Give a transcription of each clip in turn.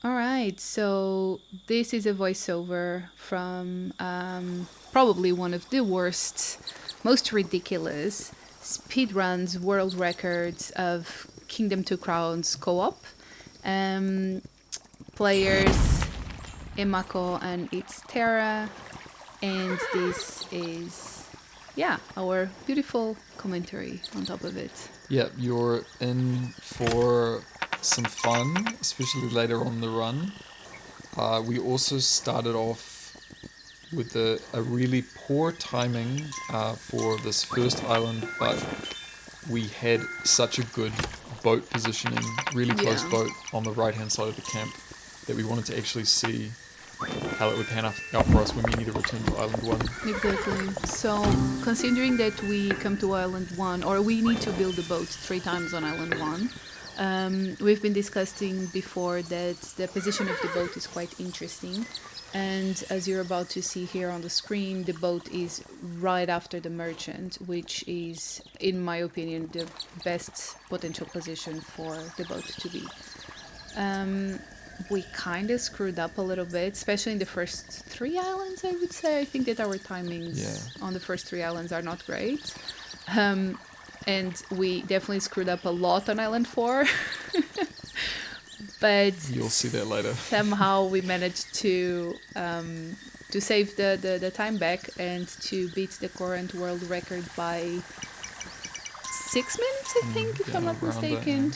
All right, so this is a voiceover from probably one of the worst, most ridiculous speedruns world records of Kingdom Two Crowns co-op. Um, Players emacco and it's Terra, and this is our beautiful commentary on top of it. Yeah, you're in for some fun, especially later on the run. We also started off with a really poor timing for this first island, but we had such a good boat positioning, really close Yeah. boat on the right hand side of the camp, that we wanted to actually see how it would pan out for us when we need to return to Island 1. Exactly. So, considering that we come to Island 1, or we need to build the boat 3 times on Island 1, we've been discussing before that the position of the boat is quite interesting. And as you're about to see here on the screen, the boat is right after the merchant, which is, in my opinion, the best potential position for the boat to be. We kind of screwed up a little bit, especially in the first 3 islands, I would say. I think that our timings on the first 3 islands are not great. And we definitely screwed up a lot on Island 4. But You'll see that later. somehow we managed to save the time back and to beat the current world record by 6 minutes, I think, if I'm not mistaken.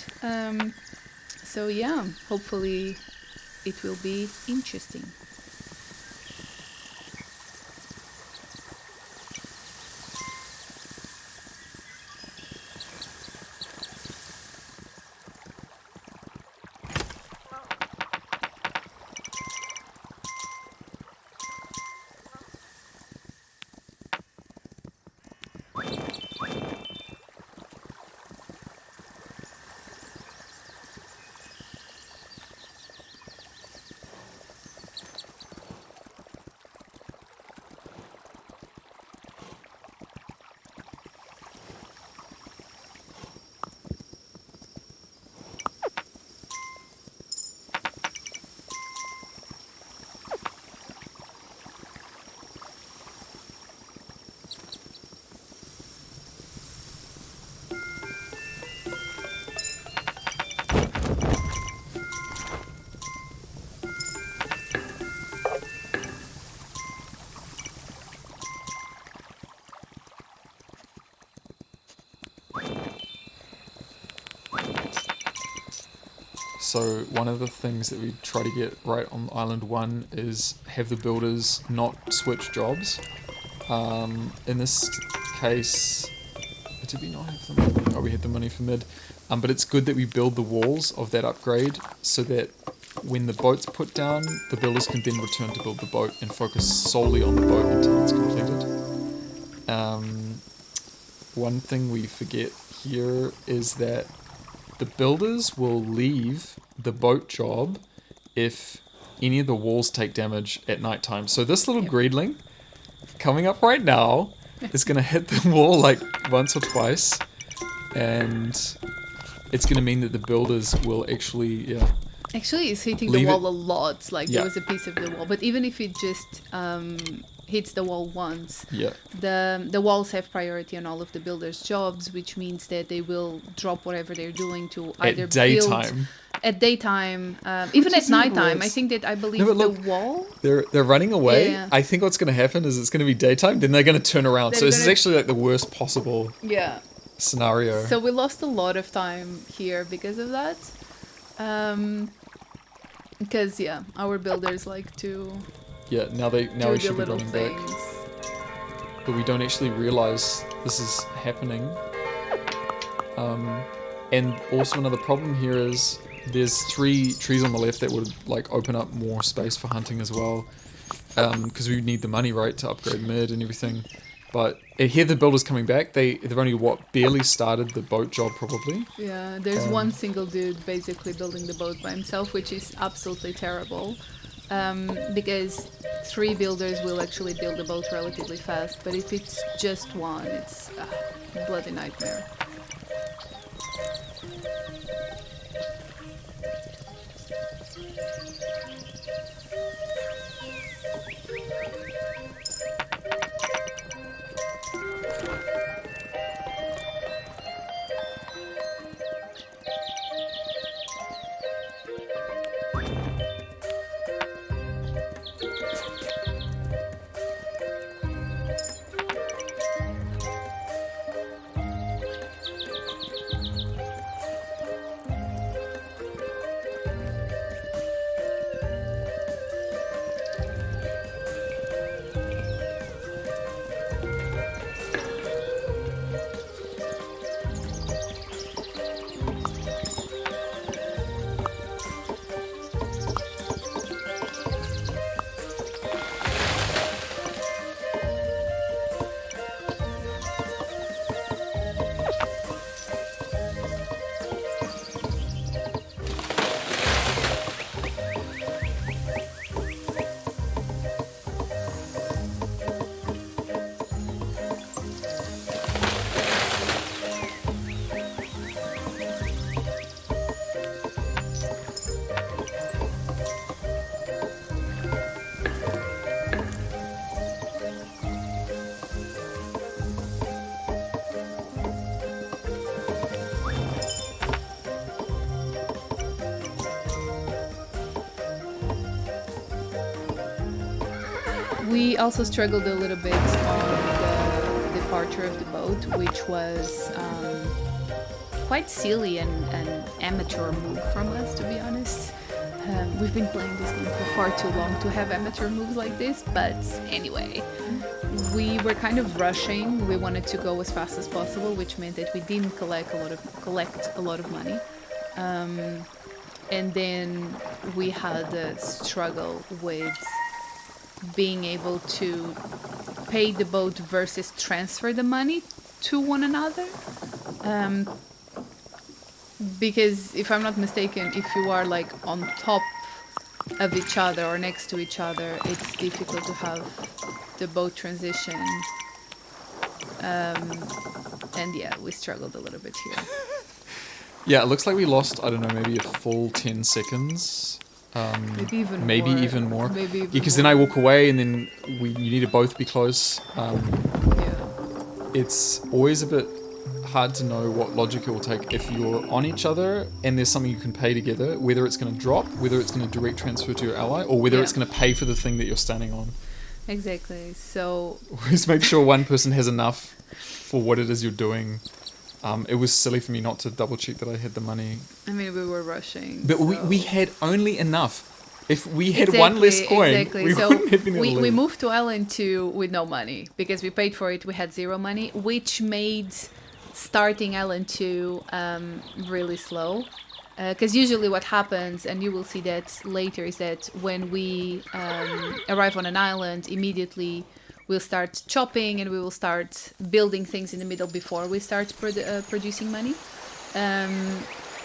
So yeah, hopefully it will be interesting. So one of the things that we try to get right on Island 1 is have the builders not switch jobs. In this case, did we not have the money? Oh, we had the money for mid. But it's good that we build the walls of that upgrade so that when the boat's put down, the builders can then return to build the boat and focus solely on the boat until it's completed. One thing we forget here is that the builders will leave the boat job if any of the walls take damage at nighttime. So this little greedling coming up right now is going to hit the wall like once or twice, and it's going to mean that the builders will actually Actually, it's hitting Leave the it- wall a lot. Like Yeah. there was a piece of the wall, but even if it just hits the wall once, yeah the walls have priority on all of the builders' jobs, which means that they will drop whatever they're doing to either at daytime. at daytime, even at is even nighttime. I worse. think that I believe but the look, wall. They're running away. Yeah. I think what's going to happen is it's going to be daytime, then they're going to turn around. So They're this is gonna- actually like the worst possible Yeah. scenario. So we lost a lot of time here because of that. Because our builders like to Yeah, now do we the should be little running things. back, but we don't actually realize this is happening. And also another problem here is there's 3 trees on the left that would like open up more space for hunting as well, because we need the money, right, to upgrade mid and everything. But here the builders coming back. They've only barely started the boat job probably. Yeah, there's one single dude basically building the boat by himself, which is absolutely terrible. Because 3 builders will actually build the boat relatively fast, but if it's just one, it's a bloody nightmare. We also struggled a little bit on the departure of the boat, which was quite silly and amateur move from us, to be honest. We've been playing this game for far too long to have amateur moves like this, but anyway, we were kind of rushing. We wanted to go as fast as possible, which meant that we didn't collect a lot of money. And then we had a struggle with being able to pay the boat versus transfer the money to one another. Because if I'm not mistaken, if you are like on top of each other or next to each other, it's difficult to have the boat transition. And yeah, we struggled a little bit here. Yeah, it looks like we lost, I don't know, maybe a full 10 seconds. Maybe even more. Maybe even because then I walk away and then you need to both be close. Yeah. It's always a bit hard to know what logic it will take if you're on each other and there's something you can pay together, whether it's going to drop, whether it's going to direct transfer to your ally, or whether it's going to pay for the thing that you're standing on. Exactly. So always make sure one person has enough for what it is you're doing. It was silly for me not to double check that I had the money. I mean, we were rushing. But so. we had only enough. If we had one less coin, we wouldn't have been able to we leave. moved to Island 2 with no money because we paid for it. We had zero money, which made starting Island 2 really slow. Because usually what happens, and you will see that later, is that when we arrive on an island, immediately we'll start chopping and we will start building things in the middle before we start producing money.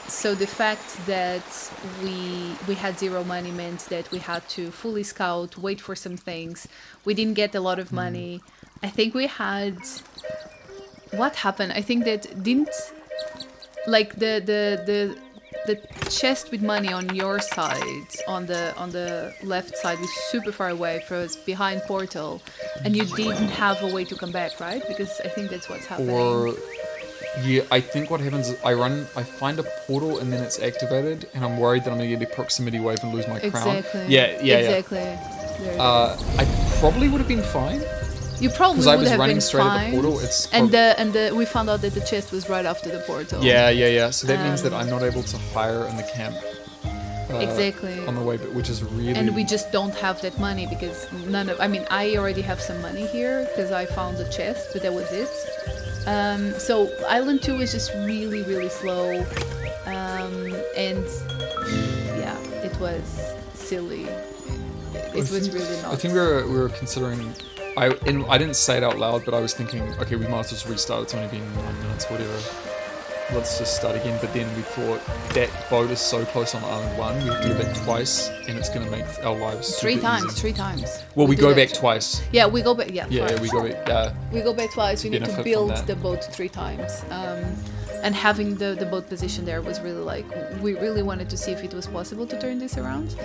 So the fact that we had zero money meant that we had to fully scout, wait for some things. We didn't get a lot of money. I think we had... What happened? I think that didn't... Like the chest with money on your side, on the left side, was super far away from us, behind portal, and you didn't have a way to come back, right? Because I think that's what's happening. Or yeah, I think what happens is I find a portal and then it's activated, and I'm worried that I'm gonna get a proximity wave and lose my crown. Exactly. Yeah. Exactly. There it is. I probably would have been fine. You probably I would was have running been straight fine. at the portal. It's and we found out that the chest was right after the portal. Yeah. So that means that I'm not able to hire in the camp. Exactly. On the way, but which is really... And we just don't have that money because I already have some money here because I found the chest, but that was it. So Island 2 is just really, really slow. And yeah, it was silly. It was really not. I think we were considering... I didn't say it out loud, but I was thinking, okay, we might as well just restart. It's only been 9 minutes, whatever. Let's just start again. But then we thought that boat is so close on Island 1, we have to go back twice, and it's going to make our lives super easy. Three times. Well, we go back twice. Yeah, we go back. Yeah, we go back. We go back twice. We need to Benefit build from that. the boat 3 times. And having the boat position there was really like, we really wanted to see if it was possible to turn this around.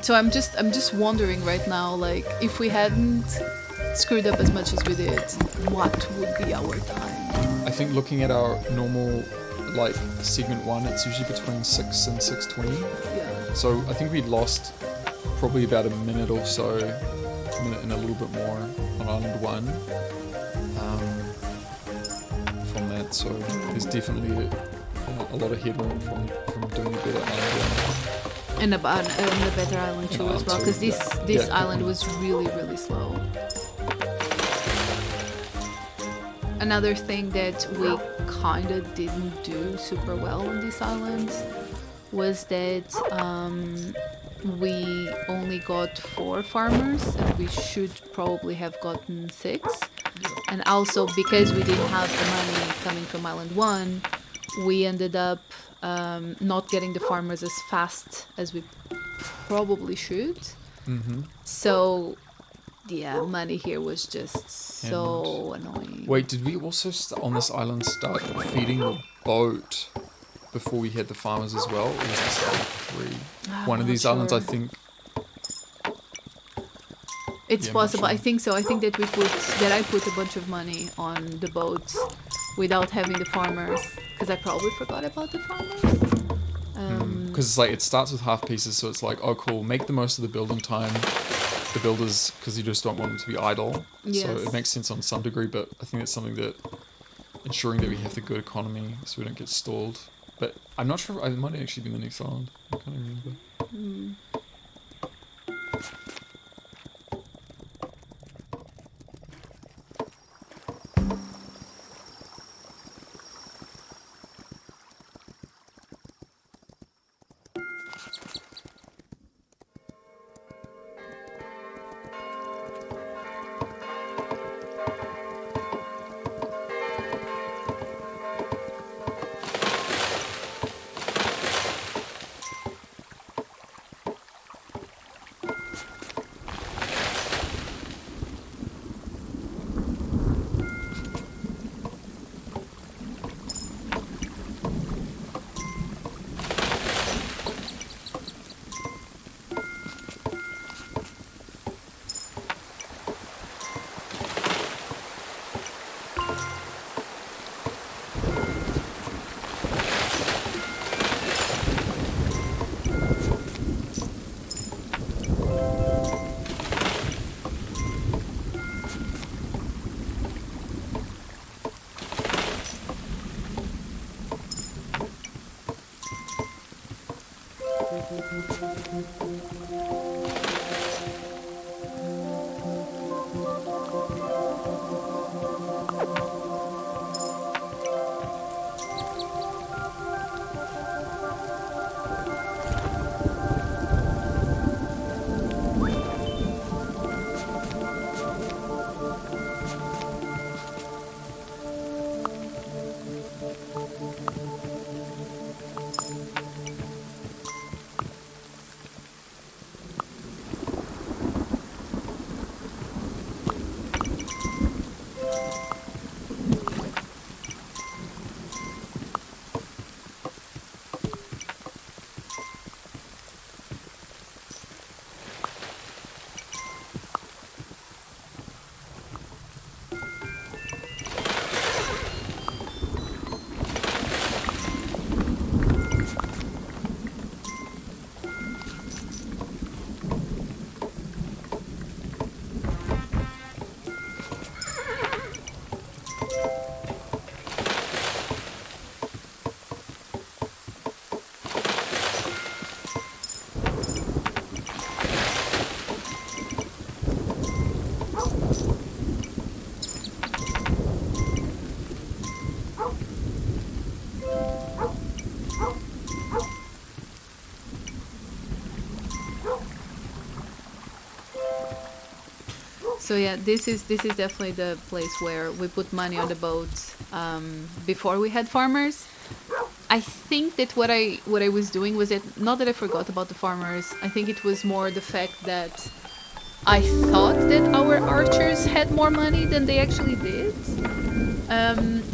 So I'm just wondering right now, like, if we hadn't screwed up as much as we did, what would be our time? I think looking at our normal, like, segment 1, it's usually between 6 and 6:20. Yeah. So I think we'd lost probably about a minute or so, a minute and a little bit more on Island 1 from that. So there's definitely a lot of headroom from doing a better Island 1. And a better Island 2 as well, because this island was really, really slow. Another thing that we kind of didn't do super well on this island was that we only got 4 farmers, and we should probably have gotten 6. And also, because we didn't have the money coming from Island 1, we ended up not getting the farmers as fast as we probably should. Mm-hmm. So, yeah, money here was just so annoying. Wait, did we also on this island start feeding the boat before we had the farmers as well? Or was this island 3? One of these islands, I think. It's possible. I think so. I think that I put a bunch of money on the boat without having the farmers, because I probably forgot about the farmers. Because it's like it starts with half pieces, so it's like, oh cool, make the most of the building time, the builders, because you just don't want them to be idle. So Yes. it makes sense on some degree, but I think that's something that ensuring that we have the good economy so we don't get stalled. But I'm not sure. It might actually be the next island. I can't remember. Mm. So yeah, this is definitely the place where we put money on the boat before we had farmers. I think that what I was doing was it not that I forgot about the farmers. I think it was more the fact that I thought that our archers had more money than they actually did.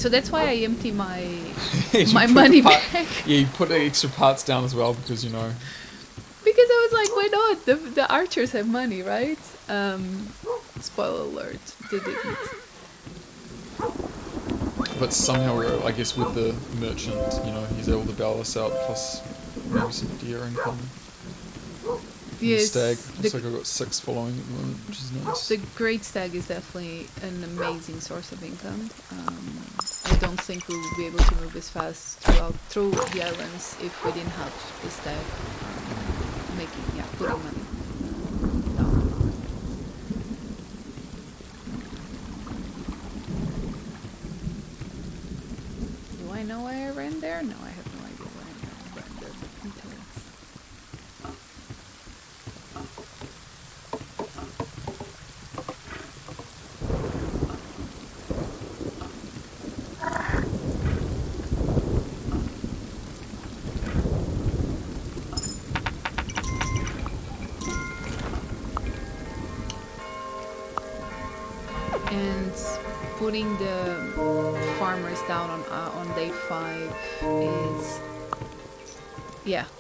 So that's why I empty my You my put money the part- back. Yeah, you put the extra parts down as well because, you know. Because I was like, why not? The archers have money, right? Spoiler alert, they didn't. But somehow, I guess, with the merchant, you know, he's able to bail us out, plus maybe some deer income. And the Yes, stag. Looks like I've got 6 following at the moment, which is nice. the great stag is definitely an amazing source of income. I don't think we would be able to move as fast through the islands if we didn't have the stag putting money down. Do I know why I ran there? No, I have no idea why I ran there. But details. And putting the farmers down on day 5 is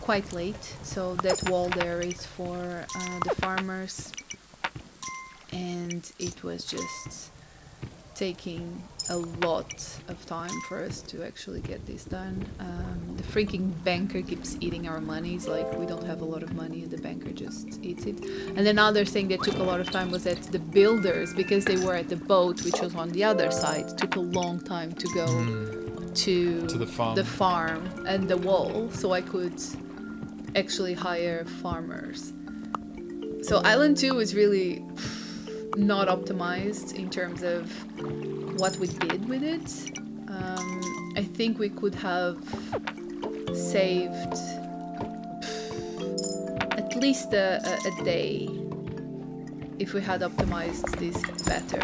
quite late. So that wall there is for the farmers, and it was just taking a lot of time for us to actually get this done. The freaking banker keeps eating our money. It's like we don't have a lot of money and the banker just eats it. And another thing that took a lot of time was that the builders, because they were at the boat, which was on the other side, took a long time to go to the farm and the wall, so I could actually hire farmers. So Island 2 is really not optimized in terms of what we did with it. I think we could have saved at least a day if we had optimized this better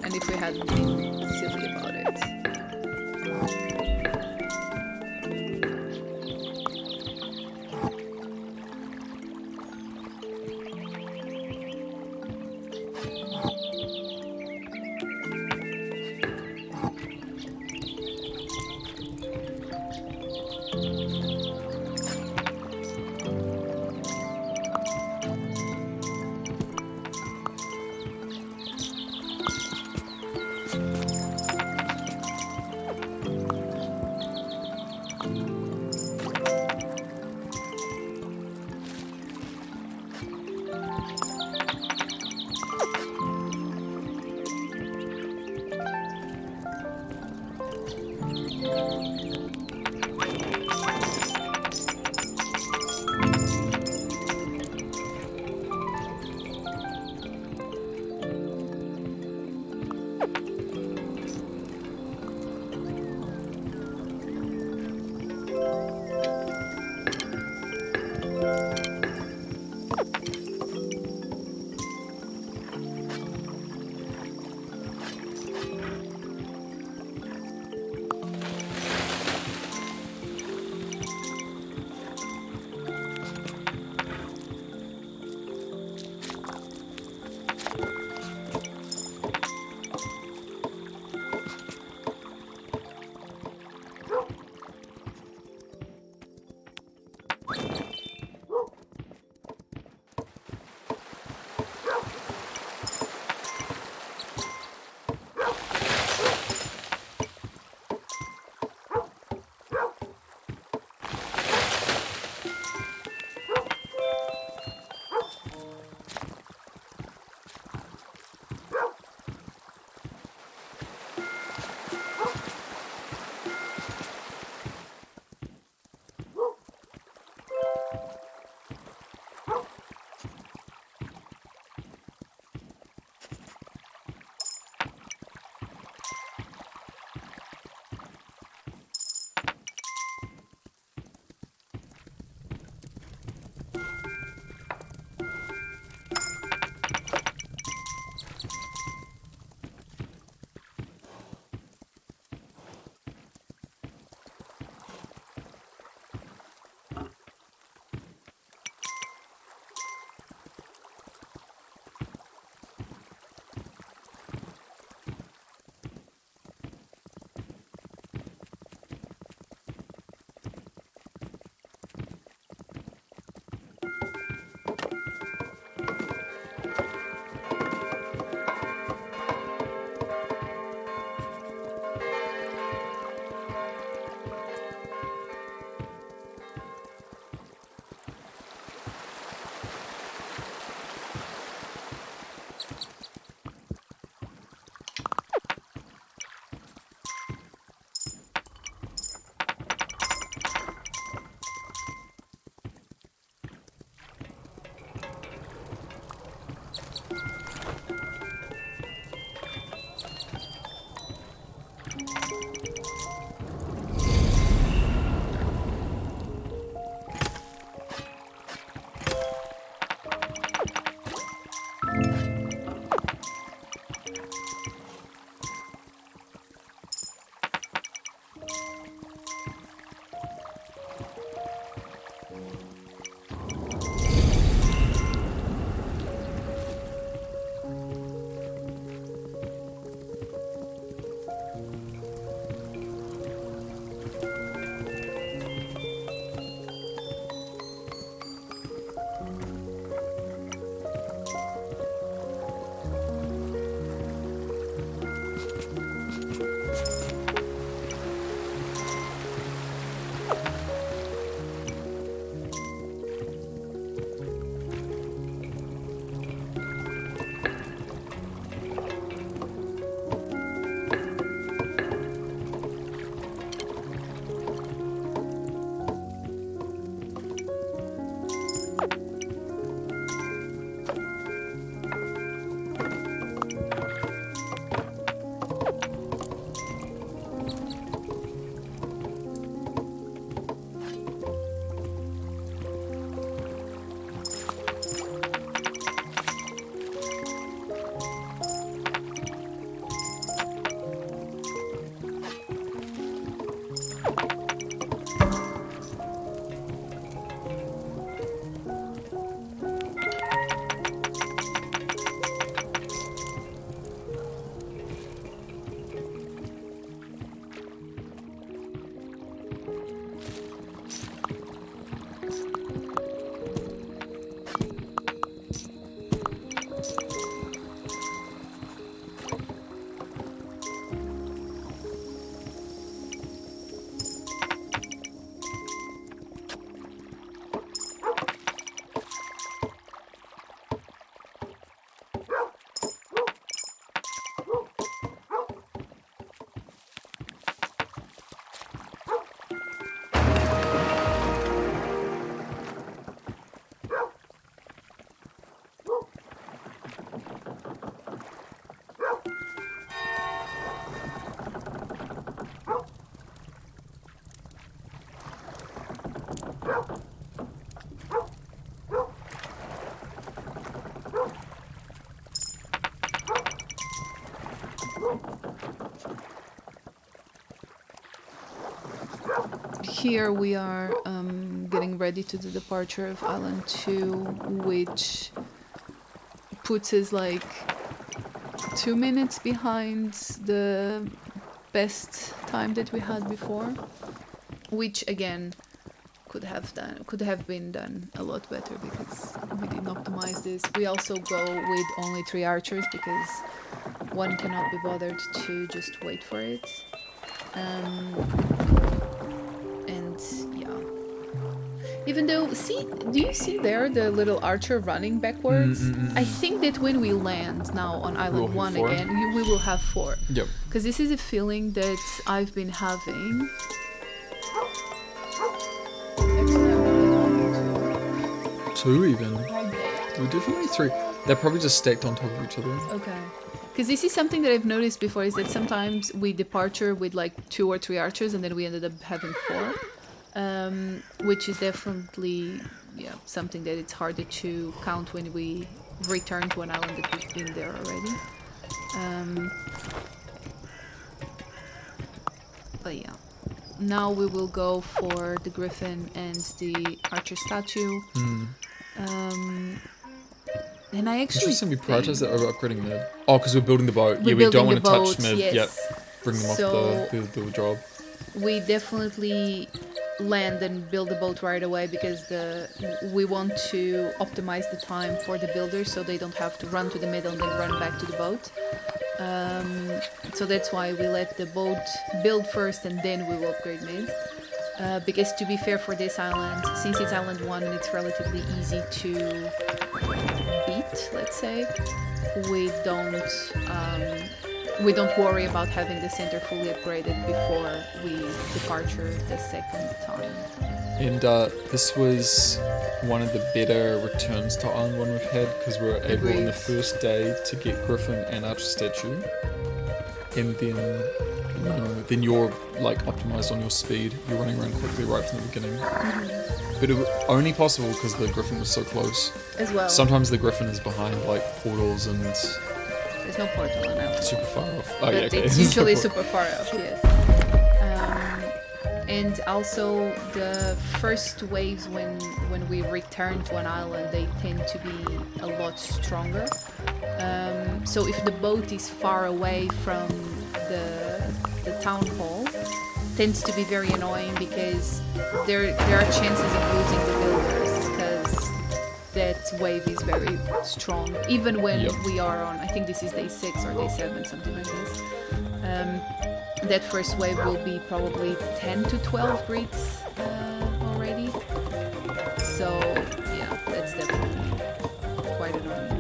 and if we hadn't been silly about it. Here we are getting ready to the departure of Island 2, which puts us like 2 minutes behind the best time that we had before, which again could have been done a lot better because we didn't optimize this. We also go with only 3 archers because one cannot be bothered to just wait for it. And yeah, even though, do you see there the little archer running backwards? I think that when we land now on Island 1 again, we will have 4. Yep. Because this is a feeling that I've been having. Actually, I'm really hungry too. 2 even. We're definitely 3. They're probably just stacked on top of each other. Okay. Because this is something that I've noticed before, is that sometimes we departure with like 2 or 3 archers and then we ended up having 4. Which is definitely something that it's harder to count when we return to an island that we've been there already. But yeah, now we will go for the griffin and the archer statue. And I actually Interesting, we prioritize that over upgrading mid. Oh, because we're building the boat. We're We don't building want to the touch boat, mid. yes. Yep. Bring them So- off the job. we definitely land and build the boat right away because we want to optimize the time for the builders so they don't have to run to the middle and then run back to the boat. So that's why we let the boat build first and then we will upgrade mid. Because to be fair for this island, since it's island 1 and it's relatively easy to beat, let's say, we don't worry about having the center fully upgraded before we departure the second time. And this was one of the better returns to Island 1 we've had because we were able on the first day to get Griffin and Archer Statue. And then you're like optimized on your speed. You're running around quickly right from the beginning. But it was only possible because the Griffin was so close. As well. Sometimes the Griffin is behind like portals and There's no portal on that. super far off. Oh, But yeah, okay. it's usually super far off, yes. And also the first waves when we return to an island, they tend to be a lot stronger. So if the boat is far away from the town hall, tends to be very annoying because there are chances of losing the builders because that wave is very strong. Even when we are on, I think this is day 6 or day 7, something like this. That first wave will be probably 10 to 12 Greeks already. So yeah, that's definitely quite annoying.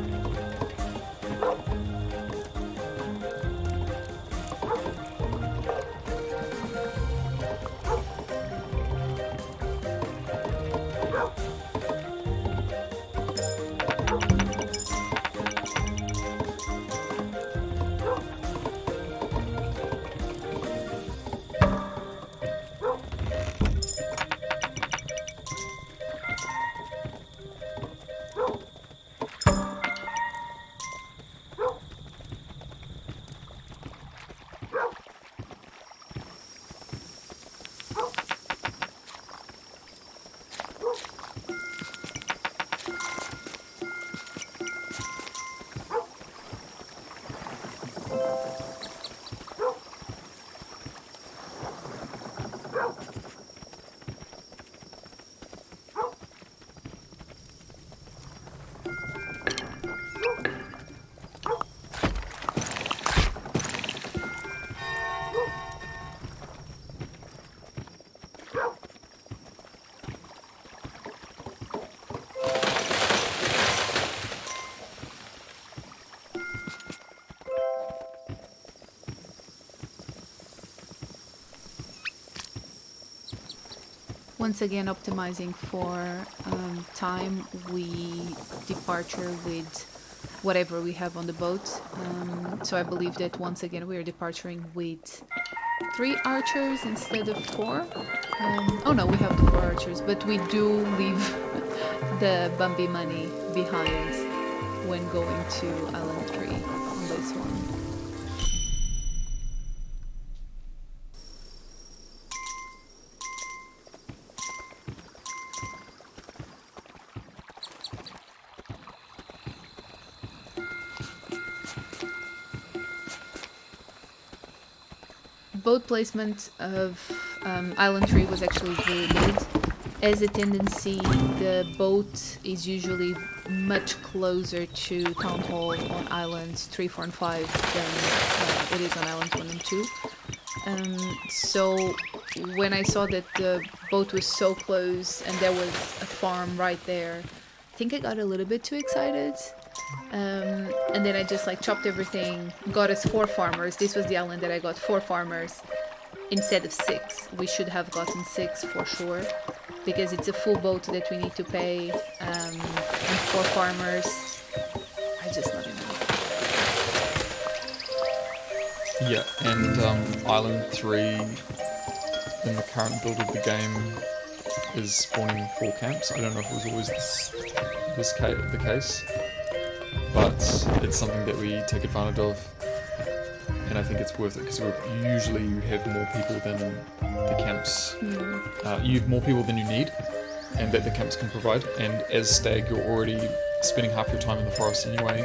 Once again, optimizing for time, we departure with whatever we have on the boat. So I believe that once again we are departuring with 3 archers instead of 4. Oh no, we have the 4 archers, but we do leave the Bambi money behind when going to Island 3 on this one. Boat placement of Island 3 was actually really good. As a tendency, the boat is usually much closer to Town Hall on Islands 3, 4, and 5 than it is on Islands 1 and 2. So when I saw that the boat was so close and there was a farm right there, I think I got a little bit too excited. And then I just like chopped everything, got us 4 farmers. This was the island that I got 4 farmers instead of 6. We should have gotten 6 for sure, because it's a full boat that we need to pay, and 4 farmers. I just not enough. Yeah, and Island 3 in the current build of the game is spawning 4 camps. I don't know if it was always the case, but it's something that we take advantage of, and I think it's worth it because usually you have more people than the camps. You have more people than you need, and that the camps can provide. And as stag, you're already spending half your time in the forest anyway,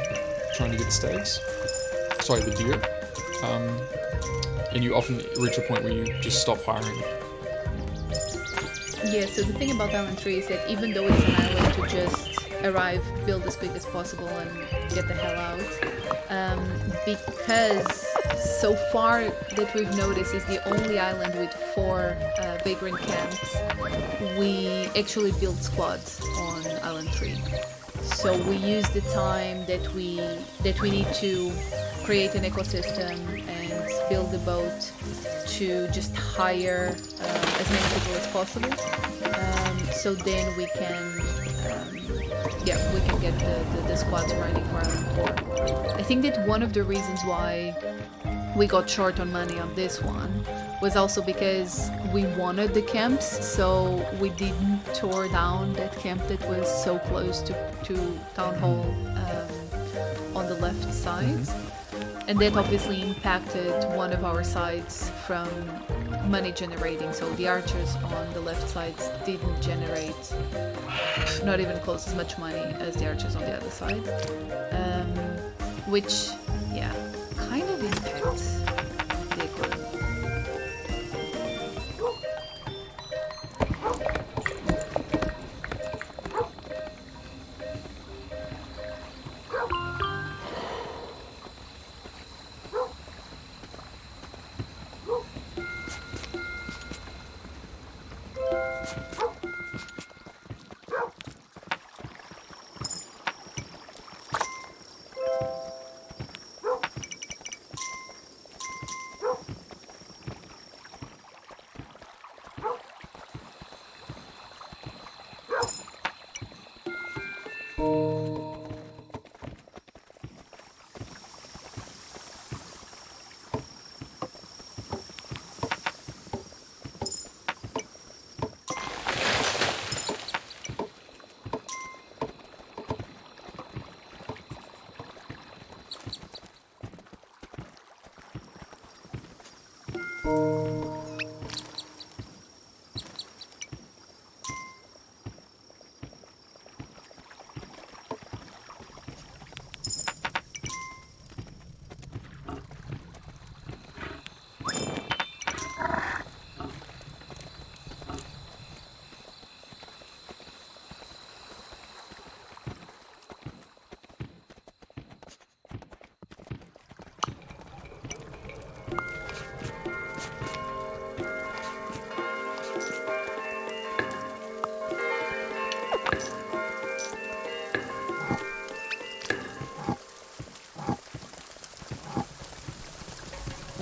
trying to get the stags. Sorry, the deer. And you often reach a point where you just stop hiring. Yeah, so the thing about Island 3 is that even though it's an island to just arrive, build as quick as possible and get the hell out, because so far that we've noticed is the only island with 4 vagrant camps, we actually build squads on Island 3. So we use the time that we need to create an ecosystem and build the boat to just hire as many people as possible. So then we can get the squads running for Island 4. I think that one of the reasons why we got short on money on this one was also because we wanted the camps, so we didn't tore down that camp that was so close to Town Hall on the left side. And that obviously impacted one of our sides from money generating. So the archers on the left side didn't generate not even close as much money as the archers on the other side. Which, yeah, kind of impacts the economy.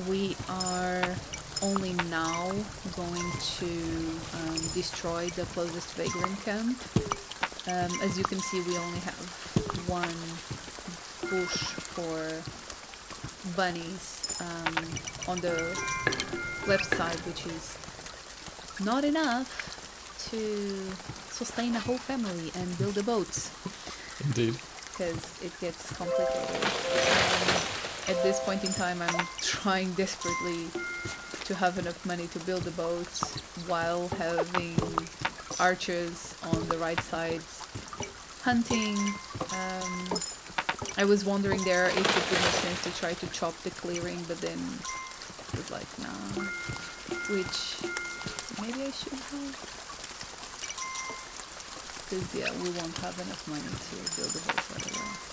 We are only now going to destroy the closest vagrant camp. As you can see, we only have 1 bush for bunnies on the left side, which is not enough to sustain a whole family and build a boat. Indeed. Because it gets complicated. At this point in time, I'm trying desperately to have enough money to build a boat while having archers on the right side hunting. I was wondering there if it would make sense to try to chop the clearing, but then it was like, nah, which maybe I should have. Because, yeah, we won't have enough money to build a boat otherwise.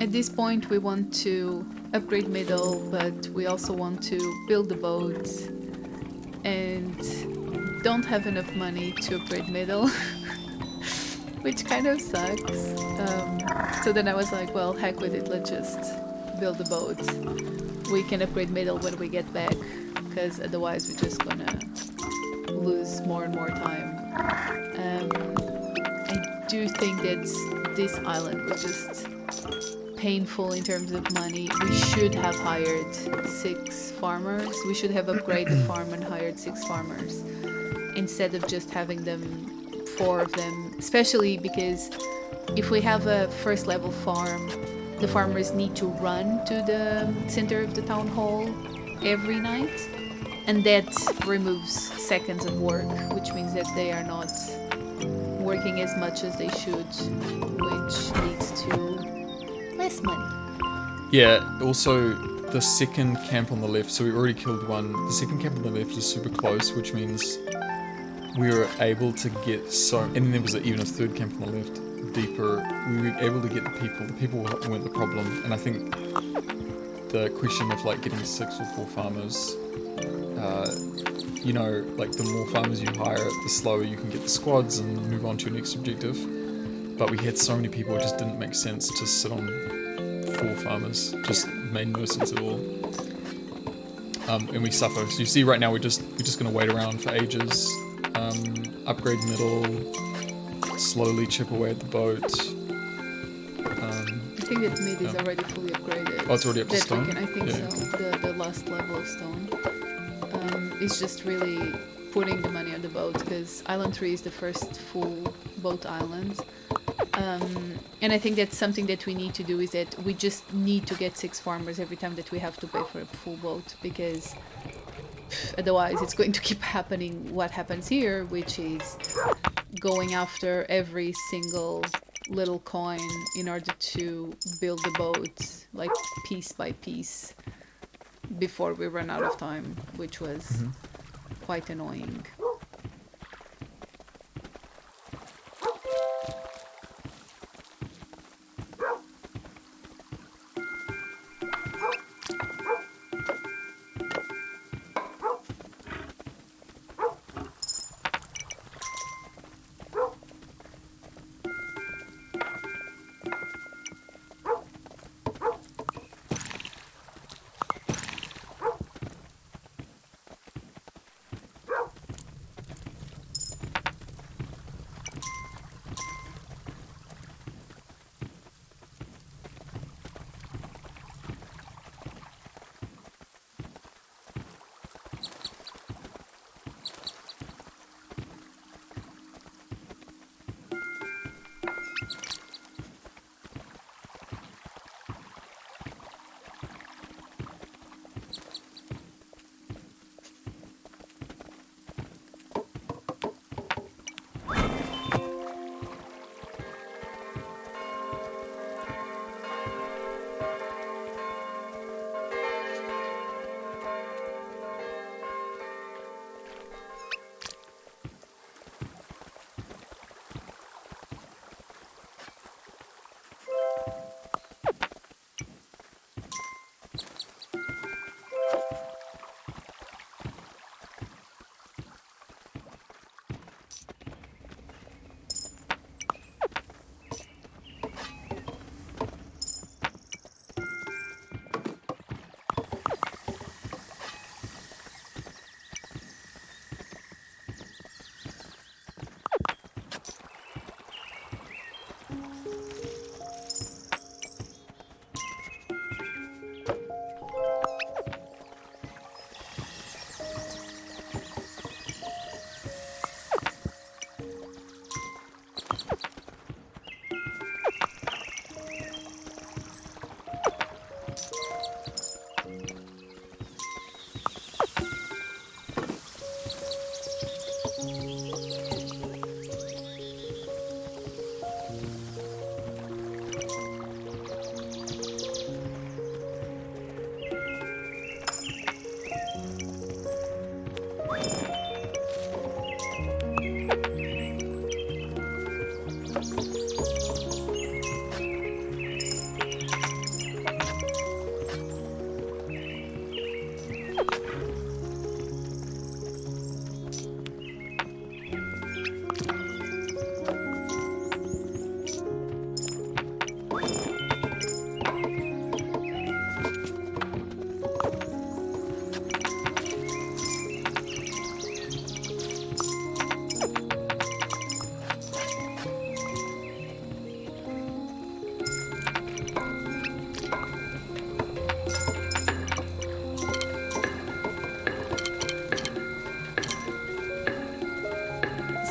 At this point, we want to upgrade middle, but we also want to build the boat and don't have enough money to upgrade middle, which kind of sucks. So then I was like, well, heck with it, let's just build the boat. We can upgrade middle when we get back, because otherwise we're just gonna lose more and more time. I do think that this island was just painful in terms of money. We should have hired 6 farmers. We should have upgraded the farm and hired 6 farmers instead of just having them 4 of them, especially because if we have a first level farm, the farmers need to run to the center of the town hall every night, and that removes seconds of work, which means that they are not working as much as they should, which leads to less money. Yeah, also the second camp on the left, so we already killed one. The second camp on the left is super close, which means we were able to get and then there was even a third camp on the left, deeper. We were able to get the people weren't the problem, and I think the question of like getting 6 or 4 farmers, you know, like the more farmers you hire, the slower you can get the squads and move on to your next objective. But we had so many people, it just didn't make sense to sit on 4 farmers. Just made no sense at all. And we suffer. So you see, right now we're just gonna wait around for ages, upgrade middle, slowly chip away at the boat. I think that mid is already fully upgraded. Oh, it's already up to stone? I think so. The last level of stone. It's just really putting the money on the boat, because Island 3 is the first full boat island. And I think that's something that we need to do, is that we just need to get 6 farmers every time that we have to pay for a full boat, because otherwise it's going to keep happening what happens here, which is going after every single little coin in order to build the boat, like piece by piece, before we run out of time, which was quite annoying.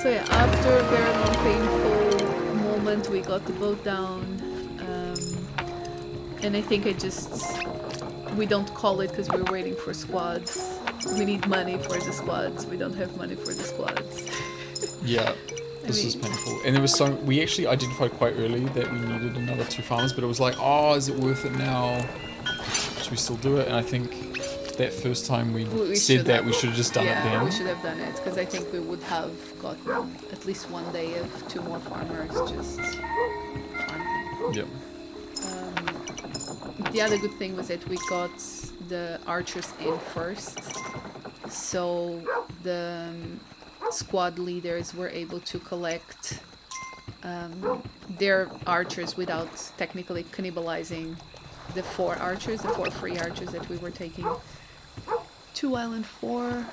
So yeah, after a very long painful moment, we got the boat down, and I think we don't call it because we're waiting for squads. We need money for the squads. We don't have money for the squads. Yeah, This was painful. And there was we actually identified quite early that we needed another 2 farmers, but it was like, oh, is it worth it now? Should we still do it? And I think that first time we said that, we should have just done it then. Yeah, we should have done it, because I think we would have gotten at least one day of 2 more farmers just farming. Yep. The other good thing was that we got the archers in first, so the squad leaders were able to collect their archers without technically cannibalizing the 4 archers, the 4 free archers that we were taking to Island 4.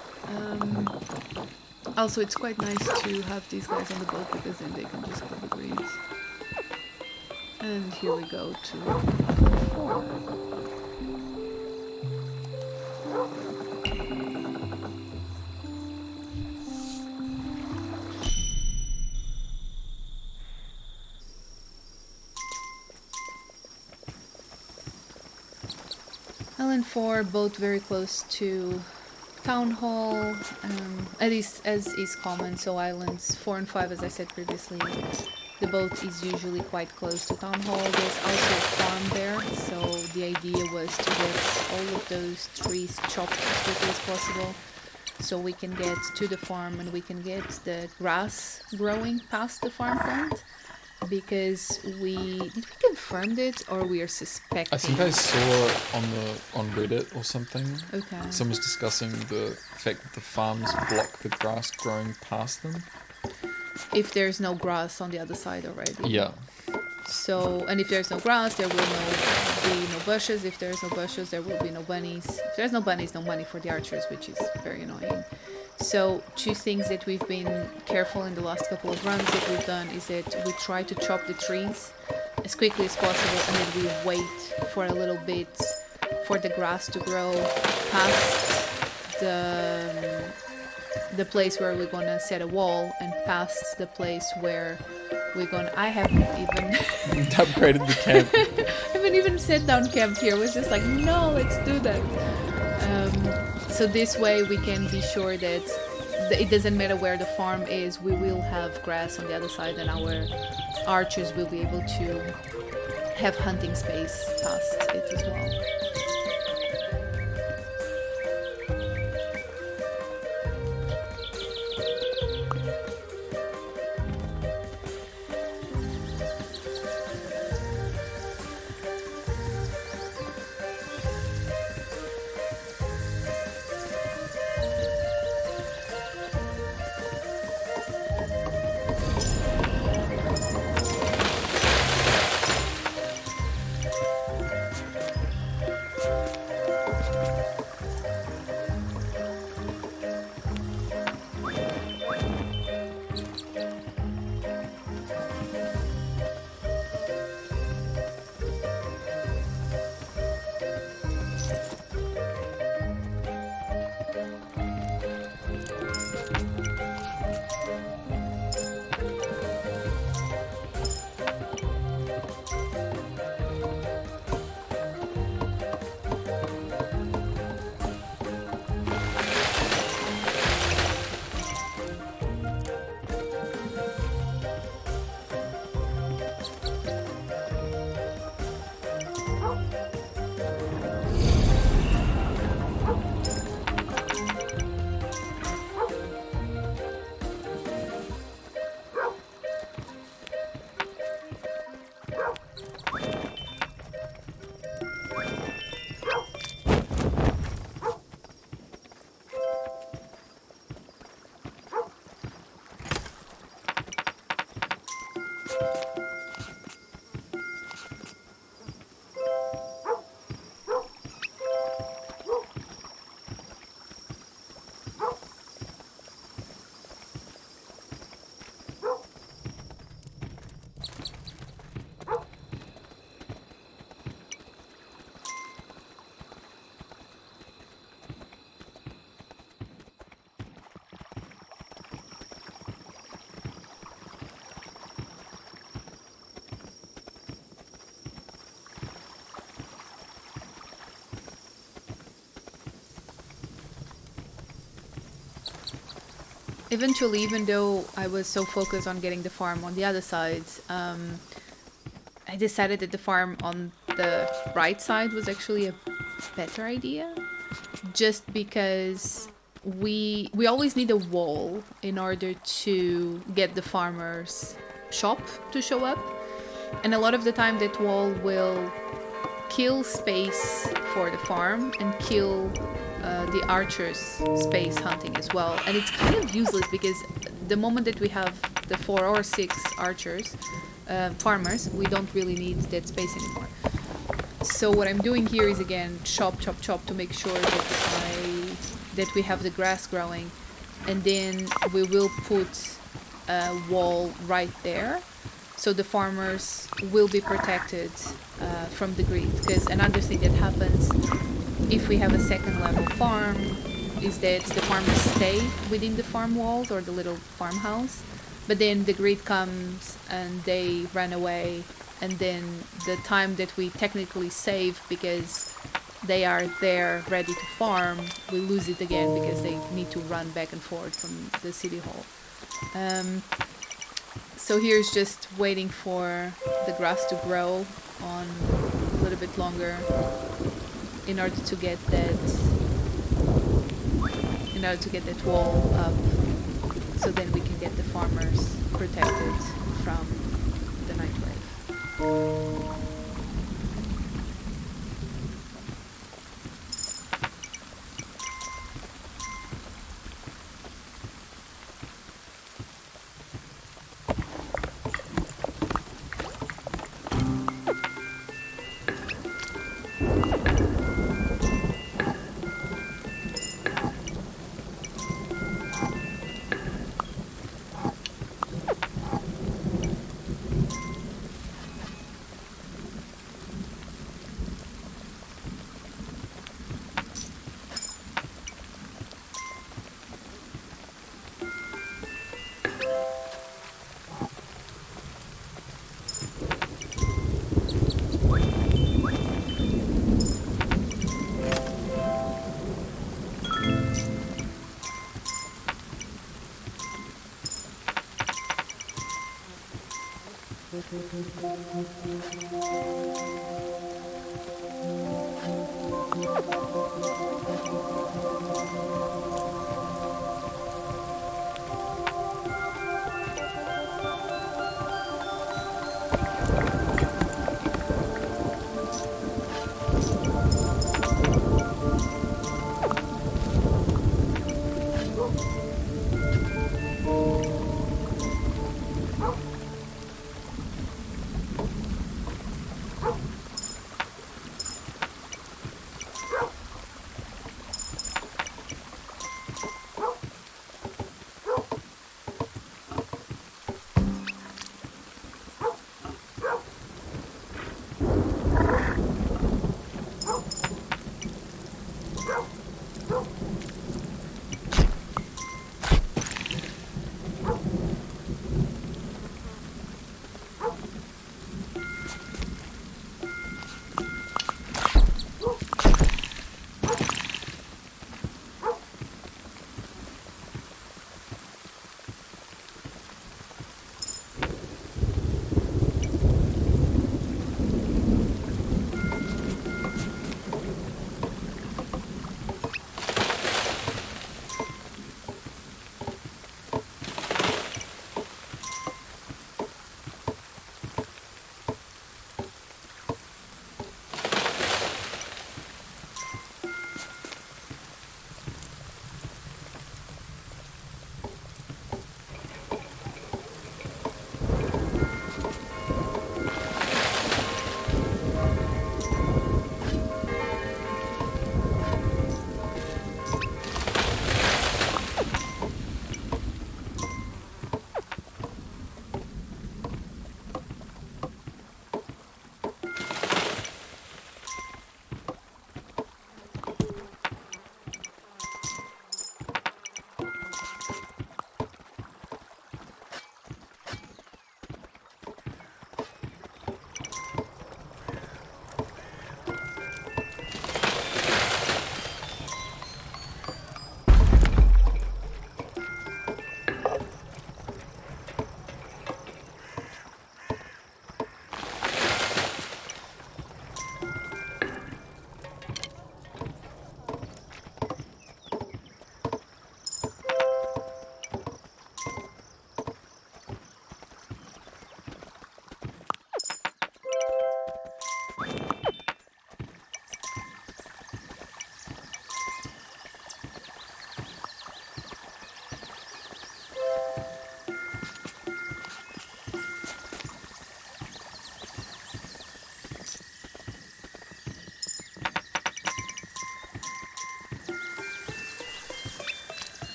Also, it's quite nice to have these guys on the boat, because then they can just kill the greens. And here we go to Island 4. Island 4, both very close to Town Hall, at least as is common. So Islands 4 and 5, as I said previously, the boat is usually quite close to Town Hall. There's also a farm there, so the idea was to get all of those trees chopped as quickly as possible, so we can get to the farm and we can get the grass growing past the farm point. Because did we confirm it, or we are suspecting? I think I saw on Reddit or something. Okay. Someone was discussing the fact that the farms block the grass growing past them. If there's no grass on the other side already. Yeah. So, and if there's no grass, there will be no bushes. If there's no bushes, there will be no bunnies. If there's no bunnies, no money for the archers, which is very annoying. So 2 things that we've been careful in the last couple of runs that we've done is that we try to chop the trees as quickly as possible, and then we wait for a little bit for the grass to grow past the place where we're gonna set a wall, and past the place where we're gonna... I haven't even upgraded the camp. I haven't even set down camp here. It was just like, no, let's do that. So this way we can be sure that it doesn't matter where the farm is, we will have grass on the other side, and our archers will be able to have hunting space past it as well. eventually, even though I was so focused on getting the farm on the other side, I decided that the farm on the right side was actually a better idea, just because we always need a wall in order to get the farmer's shop to show up, and a lot of the time that wall will kill space for the farm and kill the archers space hunting as well. And it's kind of useless because the moment that we have the 4 or 6 archers farmers, we don't really need that space anymore. So what I'm doing here is again chop chop chop to make sure that we have the grass growing, and then we will put a wall right there so the farmers will be protected from the grid. Because another thing that happens if we have a second level farm is that the farmers stay within the farm walls or the little farmhouse, but then the grid comes and they run away, and then the time that we technically save because they are there ready to farm, we lose it again because they need to run back and forth from the city hall. So here's just waiting for the grass to grow on a little bit longer in order to get that wall up, so then we can get the farmers protected from the night wave.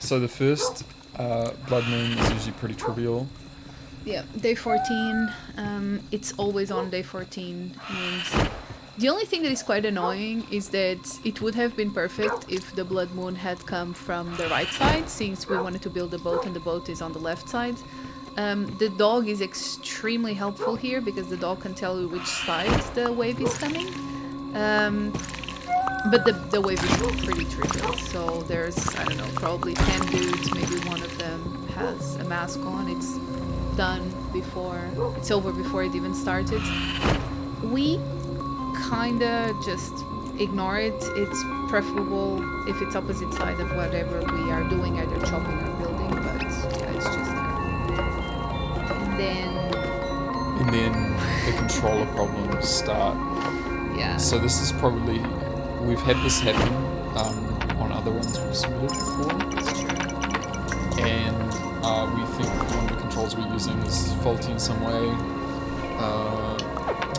So the first blood moon is usually pretty trivial. Yeah, day 14. It's always on day 14 moons. The only thing that is quite annoying is that it would have been perfect if the blood moon had come from the right side, since we wanted to build a boat and the boat is on the left side. The dog is extremely helpful here because the dog can tell you which side the wave is coming. But the wave is pretty trivial, so there's, I don't know, probably 10 dudes, maybe one of them has a mask on. It's done before, it's over before it even started. We kinda just ignore it. It's preferable if it's opposite side of whatever we are doing, either chopping or building, but yeah, it's just there. And then the controller problems start. Yeah. So this is probably, we've had this happen on other ones we've submitted before. That's true. And we think one of the controls we're using is faulty in some way.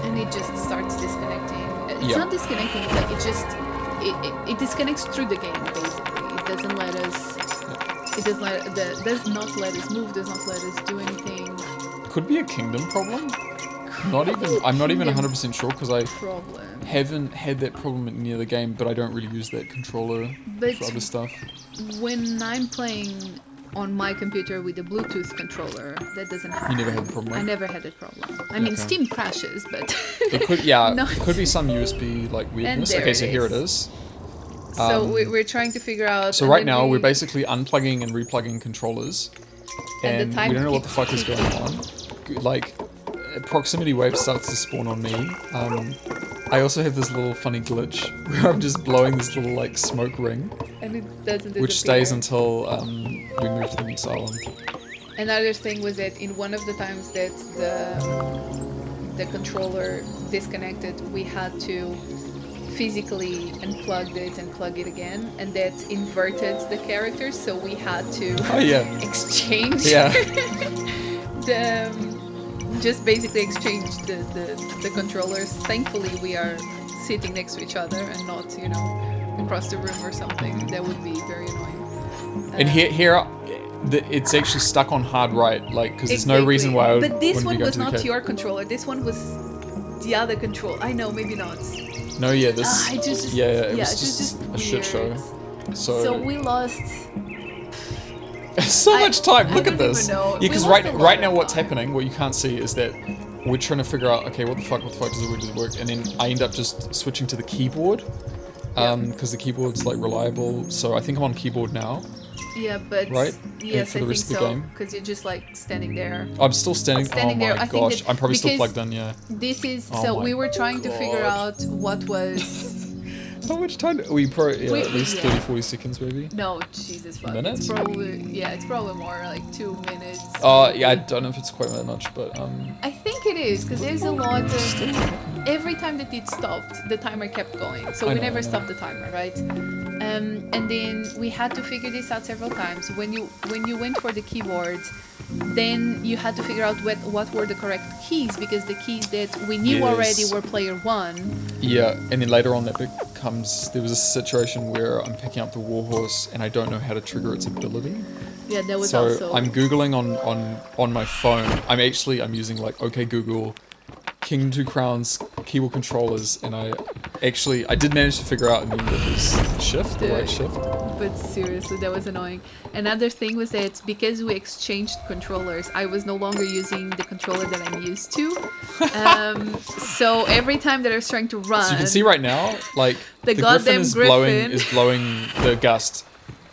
And it just starts disconnecting. It's not disconnecting, it's like it disconnects through the game, basically. It doesn't let us it does not let us move, does not let us do anything. Could be a kingdom problem. I'm not even 100% sure because I haven't had that problem near the game, but I don't really use that controller for other stuff. When I'm playing on my computer with a Bluetooth controller, that doesn't happen. You never had the problem, right? I never had that problem. I mean, Steam crashes, but it could, it could be some USB like weirdness. Okay, so here it is. So we're trying to figure out. So right now we're basically unplugging and replugging controllers, and we don't know what the fuck is going on. Like, proximity wave starts to spawn on me. I also have this little funny glitch where I'm just blowing this little like smoke ring, and it doesn't disappear. Which stays until we move to the next island. Another thing was that in one of the times that the controller disconnected, we had to physically unplug it and plug it again, and that inverted the characters, so we had to exchange just basically exchange the controllers. Thankfully we are sitting next to each other and not, you know, across the room or something. That would be very annoying. And here it's actually stuck on hard right, like, because there's no reason why I would. But this one was not your controller. This one was the other control. I know, maybe not. No, yeah, this. It was just a shit show. So we lost. So much time. Look at this. Yeah, because right now what's happening, what you can't see, is that we're trying to figure out, okay, what the fuck does it work? And then I end up just switching to the keyboard, because the keyboard's like reliable. So I think I'm on keyboard now. Yeah, but right? Yes, I think so. Because you're just like standing there. I'm still standing. Oh my gosh, I'm probably still plugged in. Yeah. This is so we were trying to figure out what was. How much time? We probably at least 30-40 seconds maybe. No, Jesus fuck. Minutes? It's probably more like 2 minutes. Yeah, I don't know if it's quite that much, but I think it is, because there's a lot of. Every time that it stopped, the timer kept going. So we never stopped the timer, right? And then we had to figure this out several times. When you went for the keyboard, then you had to figure out what were the correct keys, because the keys that we knew already were player 1. Yeah, and then later on there was a situation where I'm picking up the warhorse and I don't know how to trigger its ability. Yeah, that was also. So I'm googling on my phone. I'm using like OK Google, King 2 Crowns keyboard controllers, and I did manage to figure out in the end that it was shift, the right shift. But seriously, that was annoying. Another thing was that because we exchanged controllers, I was no longer using the controller that I'm used to. So every time that I was trying to run, so you can see right now, like the goddamn Griffin is blowing the gust.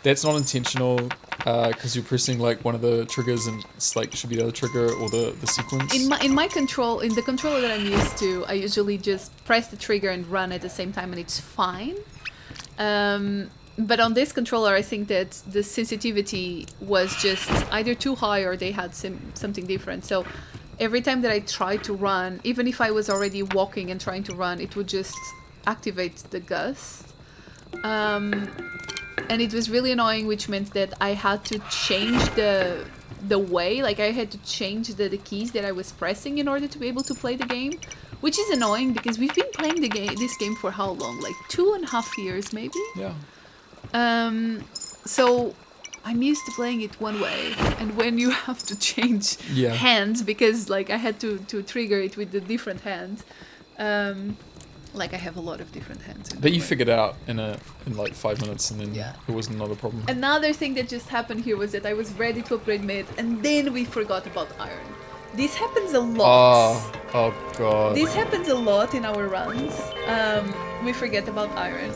That's not intentional. Because you're pressing like one of the triggers, and it's like should be the other trigger or the sequence. In the controller that I'm used to, I usually just press the trigger and run at the same time, and it's fine. But on this controller, I think that the sensitivity was just either too high or they had something different. So every time that I tried to run, even if I was already walking and trying to run, it would just activate the gust. And it was really annoying, which meant that I had to change the way, like I had to change the keys that I was pressing in order to be able to play the game, which is annoying because we've been playing this game for how long? Like 2.5 years, maybe? Yeah. So I'm used to playing it one way, and when you have to change Yeah. hands, because like I had to trigger it with the different hands, like I have a lot of different hands. But you figured out in like 5 minutes, and then Yeah. it was not a problem. Another thing that just happened here was that I was ready to upgrade mid, and then we forgot about iron. This happens a lot. Oh god. This happens a lot in our runs. We forget about iron.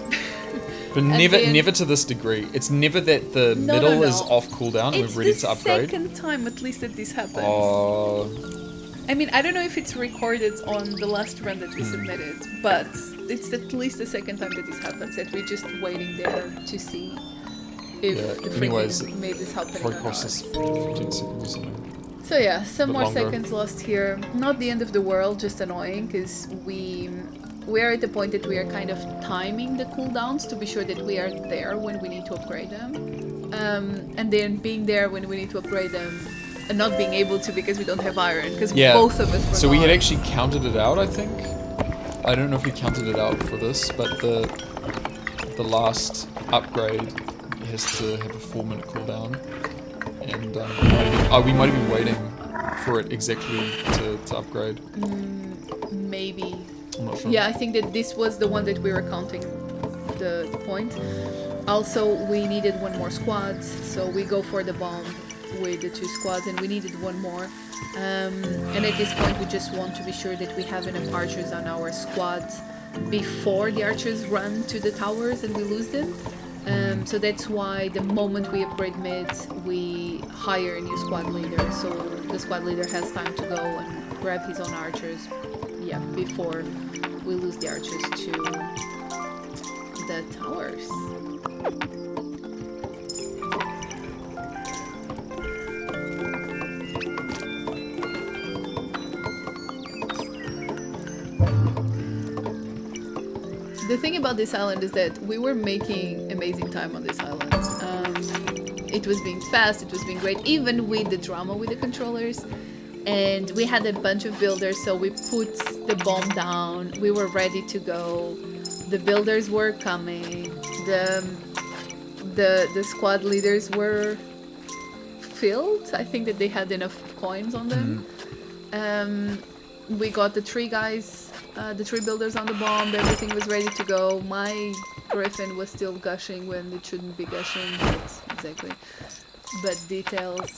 But never to this degree. It's never that the middle is off cooldown and we're ready to upgrade. It's the second time at least that this happens. Oh. I mean, I don't know if it's recorded on the last run that we submitted, but it's at least the second time that this happens, that we're just waiting there to see if the freaking made this happen or not. Process 15 seconds or something. So yeah, some more longer. seconds lost here. Not the end of the world, just annoying, because we are at the point that we are kind of timing the cooldowns to be sure that we are there when we need to upgrade them. And then being there when we need to upgrade them and not being able to because we don't have iron, because both of us were So we had actually counted it out, I think. I don't know if we counted it out for this, but the last upgrade has to have a 4-minute cooldown. And we might have been waiting for it exactly to upgrade. Maybe. I'm not sure. Yeah, I think that this was the one that we were counting the point. Also, we needed one more squad, so we go for the bomb with the 2 squads, and we needed one more. And at this point, we just want to be sure that we have enough archers on our squads before the archers run to the towers and we lose them. So that's why the moment we upgrade mid, we hire a new squad leader. So the squad leader has time to go and grab his own archers, before we lose the archers to the towers. The thing about this island is that we were making amazing time on this island. It was being fast, it was being great, even with the drama with the controllers. And we had a bunch of builders, so we put the bomb down. We were ready to go. The builders were coming. The squad leaders were filled. I think that they had enough coins on them. We got the 3 guys, the 3 builders on the bomb. Everything was ready to go. My griffin was still gushing when it shouldn't be gushing. But details.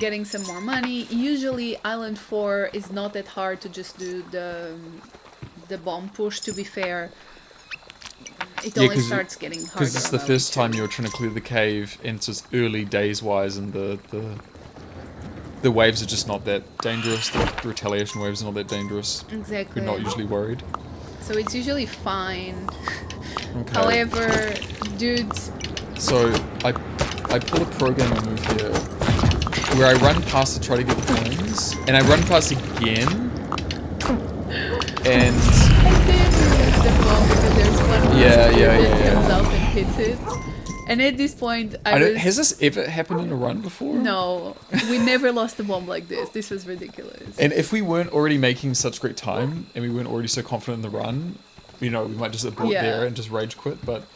Getting some more money. Usually Island 4 is not that hard to just do the bomb push, to be fair. It only starts getting harder. Because it's the first time you're trying to clear the cave, and it's just early days wise, and the waves are just not that dangerous. The retaliation waves are not that dangerous. Exactly. We're not usually worried. So it's usually fine. Okay. However, dudes... So I pull a programming move here where I run past to try to get the coins, and I run past again, and then we use the bomb because there's one that comes out and hits it. And at this point, has this ever happened in a run before? No, we never lost a bomb like this. This was ridiculous. And if we weren't already making such great time, and we weren't already so confident in the run, we might just abort there and just rage quit, but...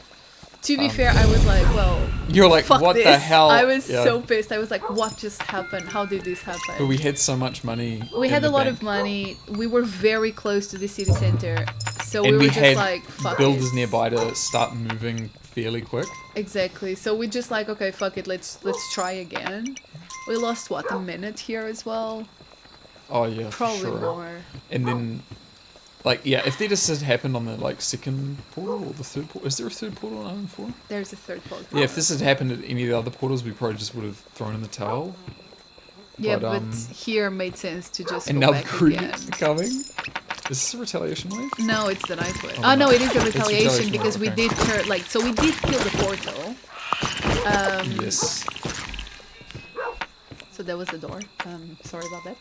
To be fair, I was like, well... You're like, what the hell? I was so pissed. I was like, what just happened? How did this happen? But we had so much money. We had a lot of money. We were very close to the city center. So we were just like, fuck it. Builders nearby to start moving fairly quick. Exactly. So we just like, okay, fuck it. Let's try again. We lost, what, a minute here as well? Oh, yeah, probably for sure. more. And then... if they just had happened on the second portal or the third portal, is there a third portal on Island 4? There's a third portal. Yeah, if this had happened at any of the other portals, we probably just would have thrown in the towel. Yeah, but here made sense to just and go now back the crew again. Is this a retaliation wave? No, it's the night wave. Oh no, it is a retaliation because wave, we did so we did kill the portal. Yes. So that was the door. Sorry about that.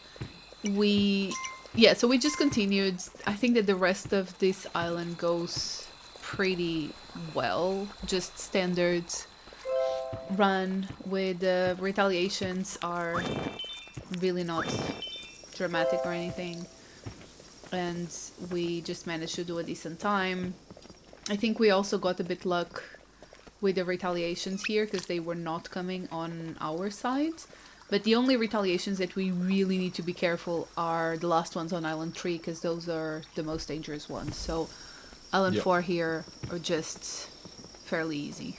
So we just continued. I think that the rest of this island goes pretty well. Just standard run with the retaliations are really not dramatic or anything. And we just managed to do a decent time. I think we also got a bit luck with the retaliations here because they were not coming on our side. But the only retaliations that we really need to be careful are the last ones on Island 3 because those are the most dangerous ones. So Island 4 here are just fairly easy.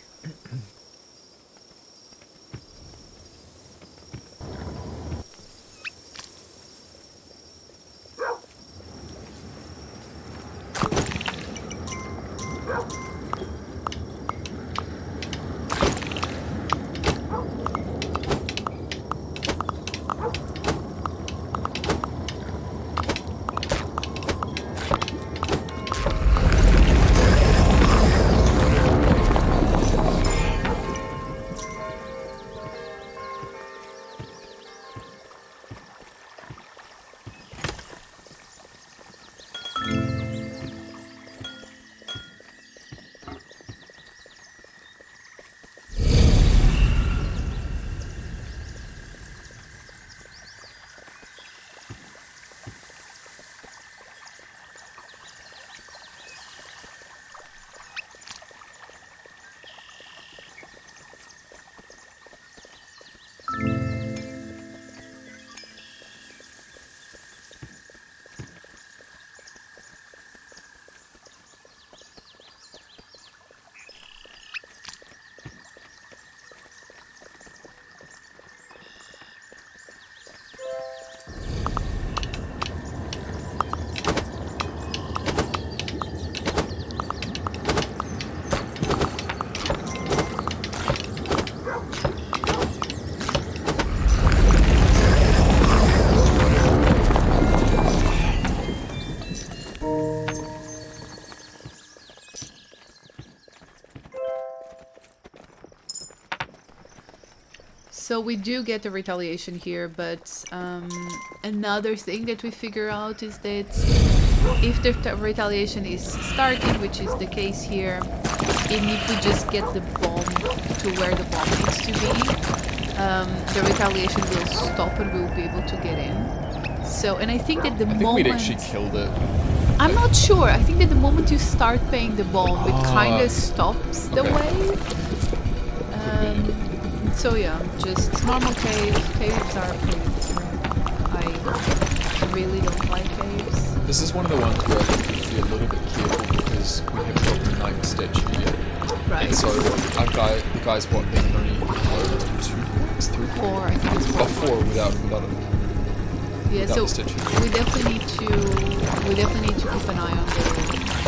So we do get the retaliation here, but another thing that we figure out is that if the retaliation is starting, which is the case here, even if we just get the bomb to where the bomb needs to be, the retaliation will stop and we'll be able to get in. So, and I think that the moment... I think we'd actually killed it. I'm not sure. I think that the moment you start paying the bomb, it kind of stops the wave. So yeah, just normal caves. Caves are caves. I really don't like caves. This is one of the ones where I think we have to be a little bit careful because we haven't got the knight statue yet. Right. And so the guy's what, they can only load 2 points, 3 points? 4, I think it's 4. 4 without yeah, without so the statue. we definitely need to keep an eye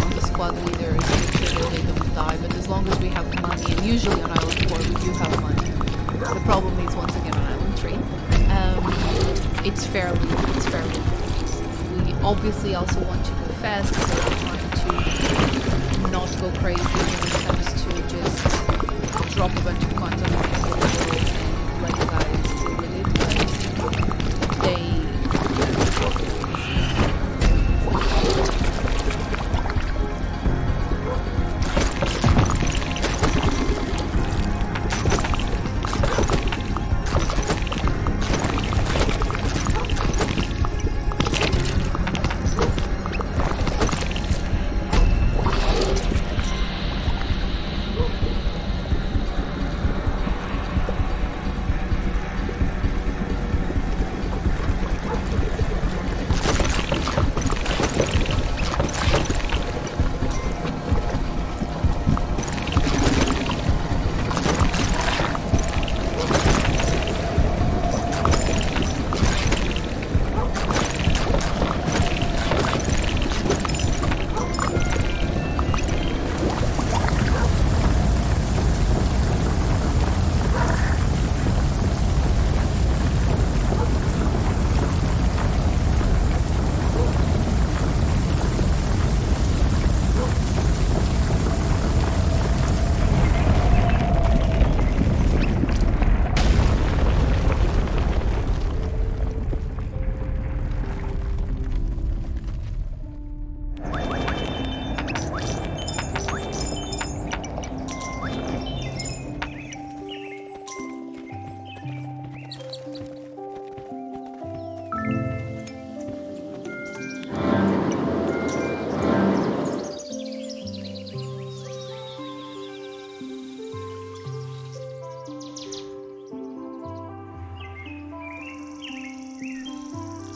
on the squad leaders, make sure that they don't die. But as long as we have money, and usually on Island 4 we do have money. The problem is once again on Island 3. It's fairly we obviously also want to go fast, so we're trying to not go crazy when it comes to just drop a bunch of content on the and let the guys deal with it. But they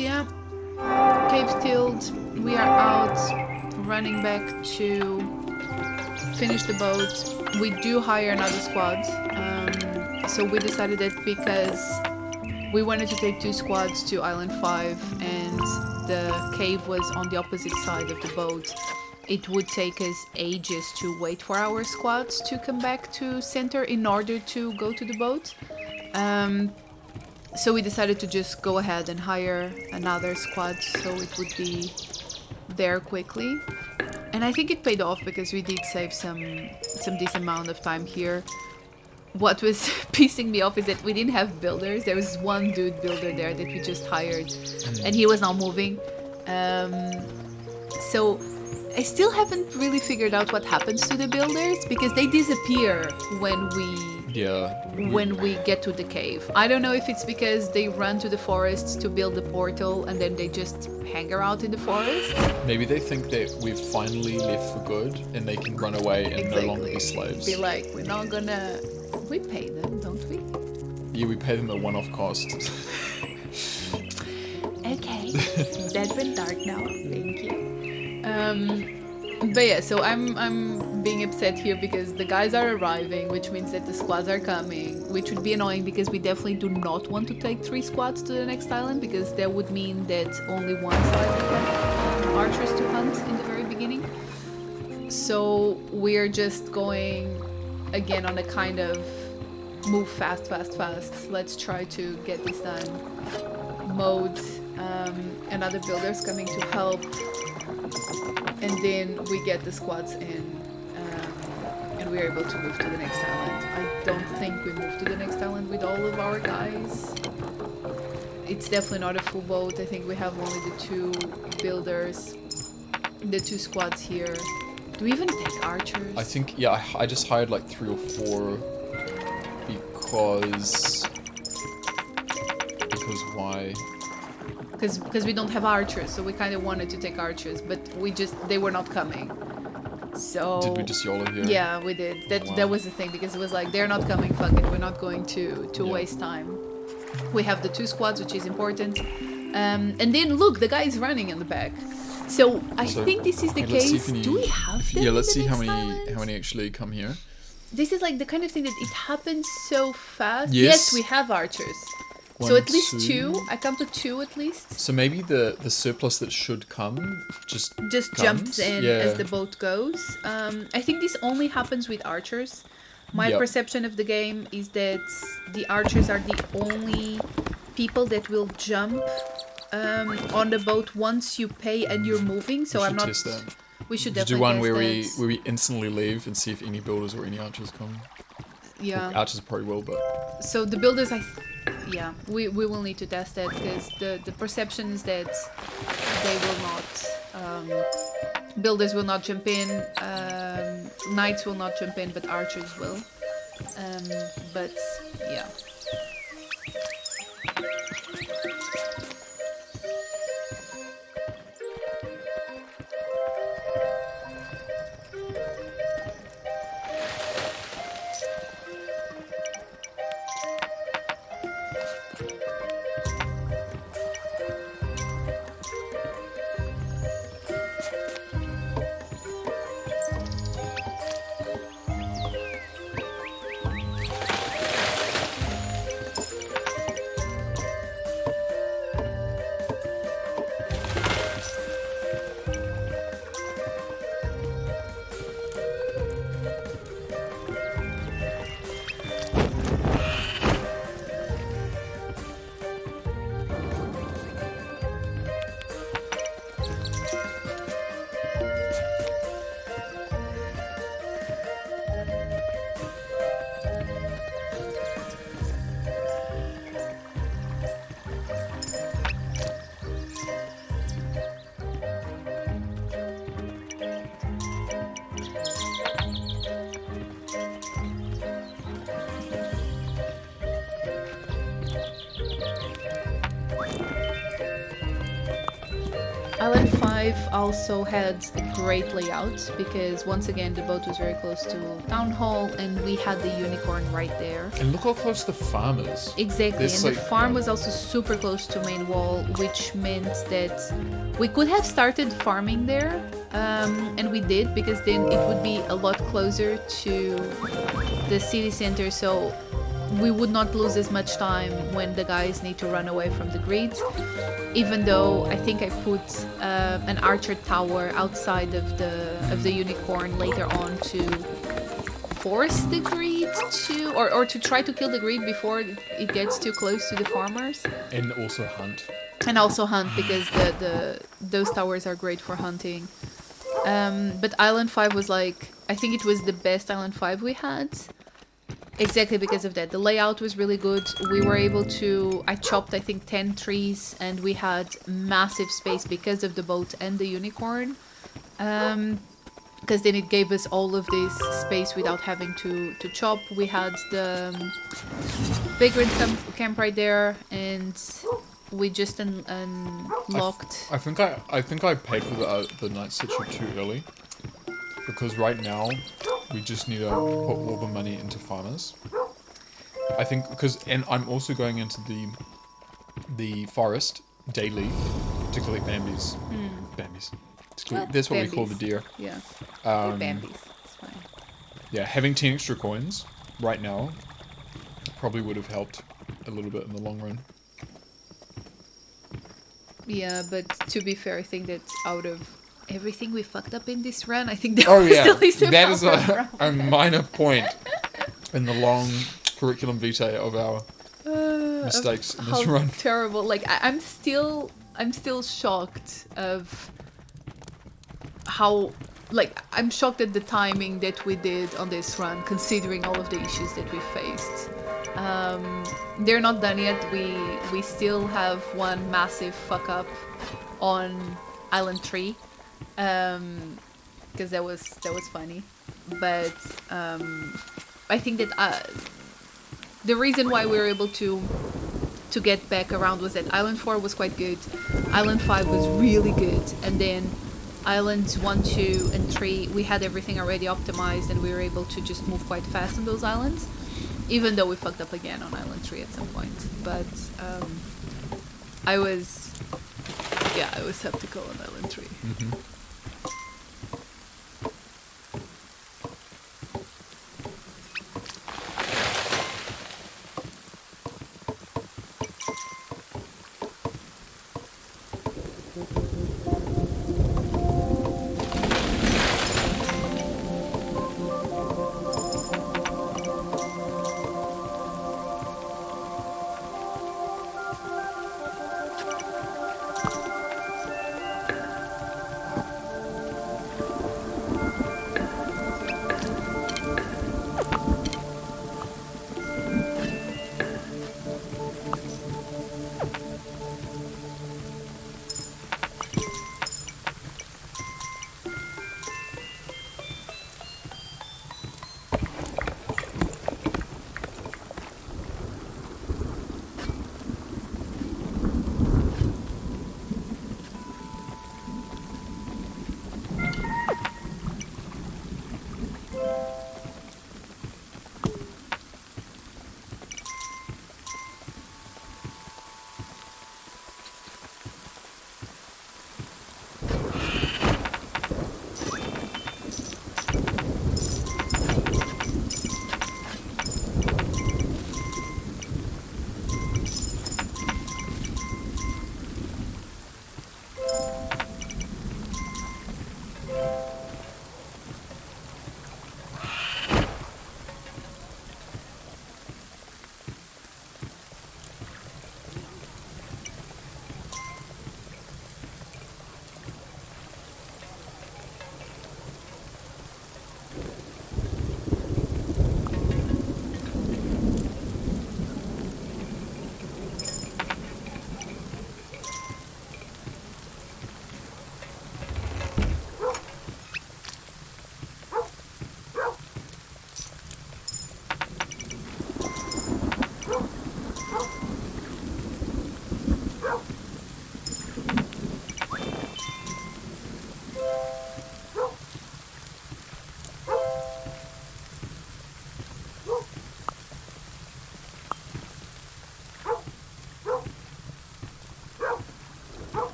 So yeah, cave tilled. We are out running back to finish the boat. We do hire another squad. So we decided that because we wanted to take 2 squads to Island 5 and the cave was on the opposite side of the boat, it would take us ages to wait for our squads to come back to center in order to go to the boat. So we decided to just go ahead and hire another squad so it would be there quickly. And I think it paid off because we did save some decent amount of time here. What was pissing me off is that we didn't have builders. There was one dude builder there that we just hired, and he was not moving. So I still haven't really figured out what happens to the builders because they disappear when we get to the cave. I don't know if it's because they run to the forest to build the portal and then they just hang around in the forest. Maybe they think that we've finally left for good and they can run away and no longer be slaves. Be like, we're not gonna... We pay them, don't we? Yeah, we pay them a one-off cost. Okay, that went dark now. Thank you. But yeah, so I'm being upset here because the guys are arriving, which means that the squads are coming, which would be annoying because we definitely do not want to take 3 squads to the next island because that would mean that only one side would have archers to hunt in the very beginning. So we're just going again on a kind of move fast, let's try to get this done mode. Another builder's coming to help, and then we get the squads in, and we're able to move to the next island. I don't think we moved to the next island with all of our guys. It's definitely not a full boat. I think we have only the 2 builders, the 2 squads here. Do we even take archers? I think, yeah, I just hired like 3 or 4 because why? Because we don't have archers, so we kind of wanted to take archers, but they were not coming. So did we just YOLO here? Yeah, we did. That was the thing, because it was like, they're not coming, fuck it, we're not going to waste time. We have the 2 squads, which is important. And then look, the guy is running in the back. So I think this is the case. Do we have them? Yeah, let's see how island? many actually come here. This is like the kind of thing that it happens so fast. Yes, we have archers. 1, so at least 2. 2. I counted 2 at least. So maybe the surplus that should come just jumps in as the boat goes. I think this only happens with archers. My perception of the game is that the archers are the only people that will jump on the boat once you pay and you're moving. So I'm not. Test that. We should definitely do one test where we instantly leave and see if any builders or any archers come. Yeah. Well, archers probably will, but. So the builders, we will need to test that because the perception is that they will not. Builders will not jump in. Knights will not jump in, but archers will. But yeah. Island 5 5 also had a great layout because once again the boat was very close to Town Hall and we had the unicorn right there. And look how close the farm is. Exactly, There's and the like- farm was also super close to main wall, which meant that we could have started farming there, and we did because then it would be a lot closer to the city center, so we would not lose as much time when the guys need to run away from the grid. Even though I think I put an archer tower outside of the unicorn later on to force the greed to, or to try to kill the greed before it gets too close to the farmers. And also hunt. And also hunt, because those towers are great for hunting. But Island 5 was like, I think it was the best Island 5 we had. Exactly because of that. The layout was really good. We were able to, I chopped I think 10 trees and we had massive space because of the boat and the unicorn. Because then it gave us all of this space without having to chop. We had the vagrant camp right there, and we just unlocked. I think I paid for the night situ too early, because right now we just need to put all the money into farmers. I think and I'm also going into the forest daily to collect Bambis. Bambis. That's what we call the deer. Yeah. Or Bambis. It's fine. Yeah, having 10 extra coins right now probably would have helped a little bit in the long run. Yeah, but to be fair, I think that out of everything we fucked up in this run, I think that That is is a minor point in the long curriculum vitae of our mistakes in this run. Terrible! Like I'm still shocked of how. Like, I'm shocked at the timing that we did on this run, considering all of the issues that we faced. They're not done yet. We still have one massive fuck up on Island 3, because that was funny. But I think that the reason why we were able to get back around was that Island 4 was quite good, Island 5 was really good, and then Islands 1, 2, and 3, we had everything already optimized and we were able to just move quite fast on those islands, even though we fucked up again on Island 3 at some point. But I was skeptical on Island 3. Mm-hmm.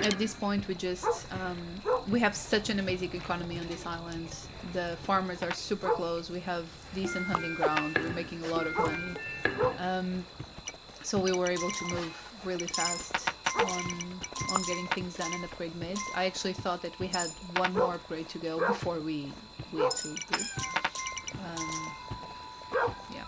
at this point, we have such an amazing economy on this island. The farmers are super close. We have decent hunting ground. We're making a lot of money. So we were able to move really fast on getting things done and upgrade mids. I actually thought that we had one more upgrade to go before we actually did. Yeah.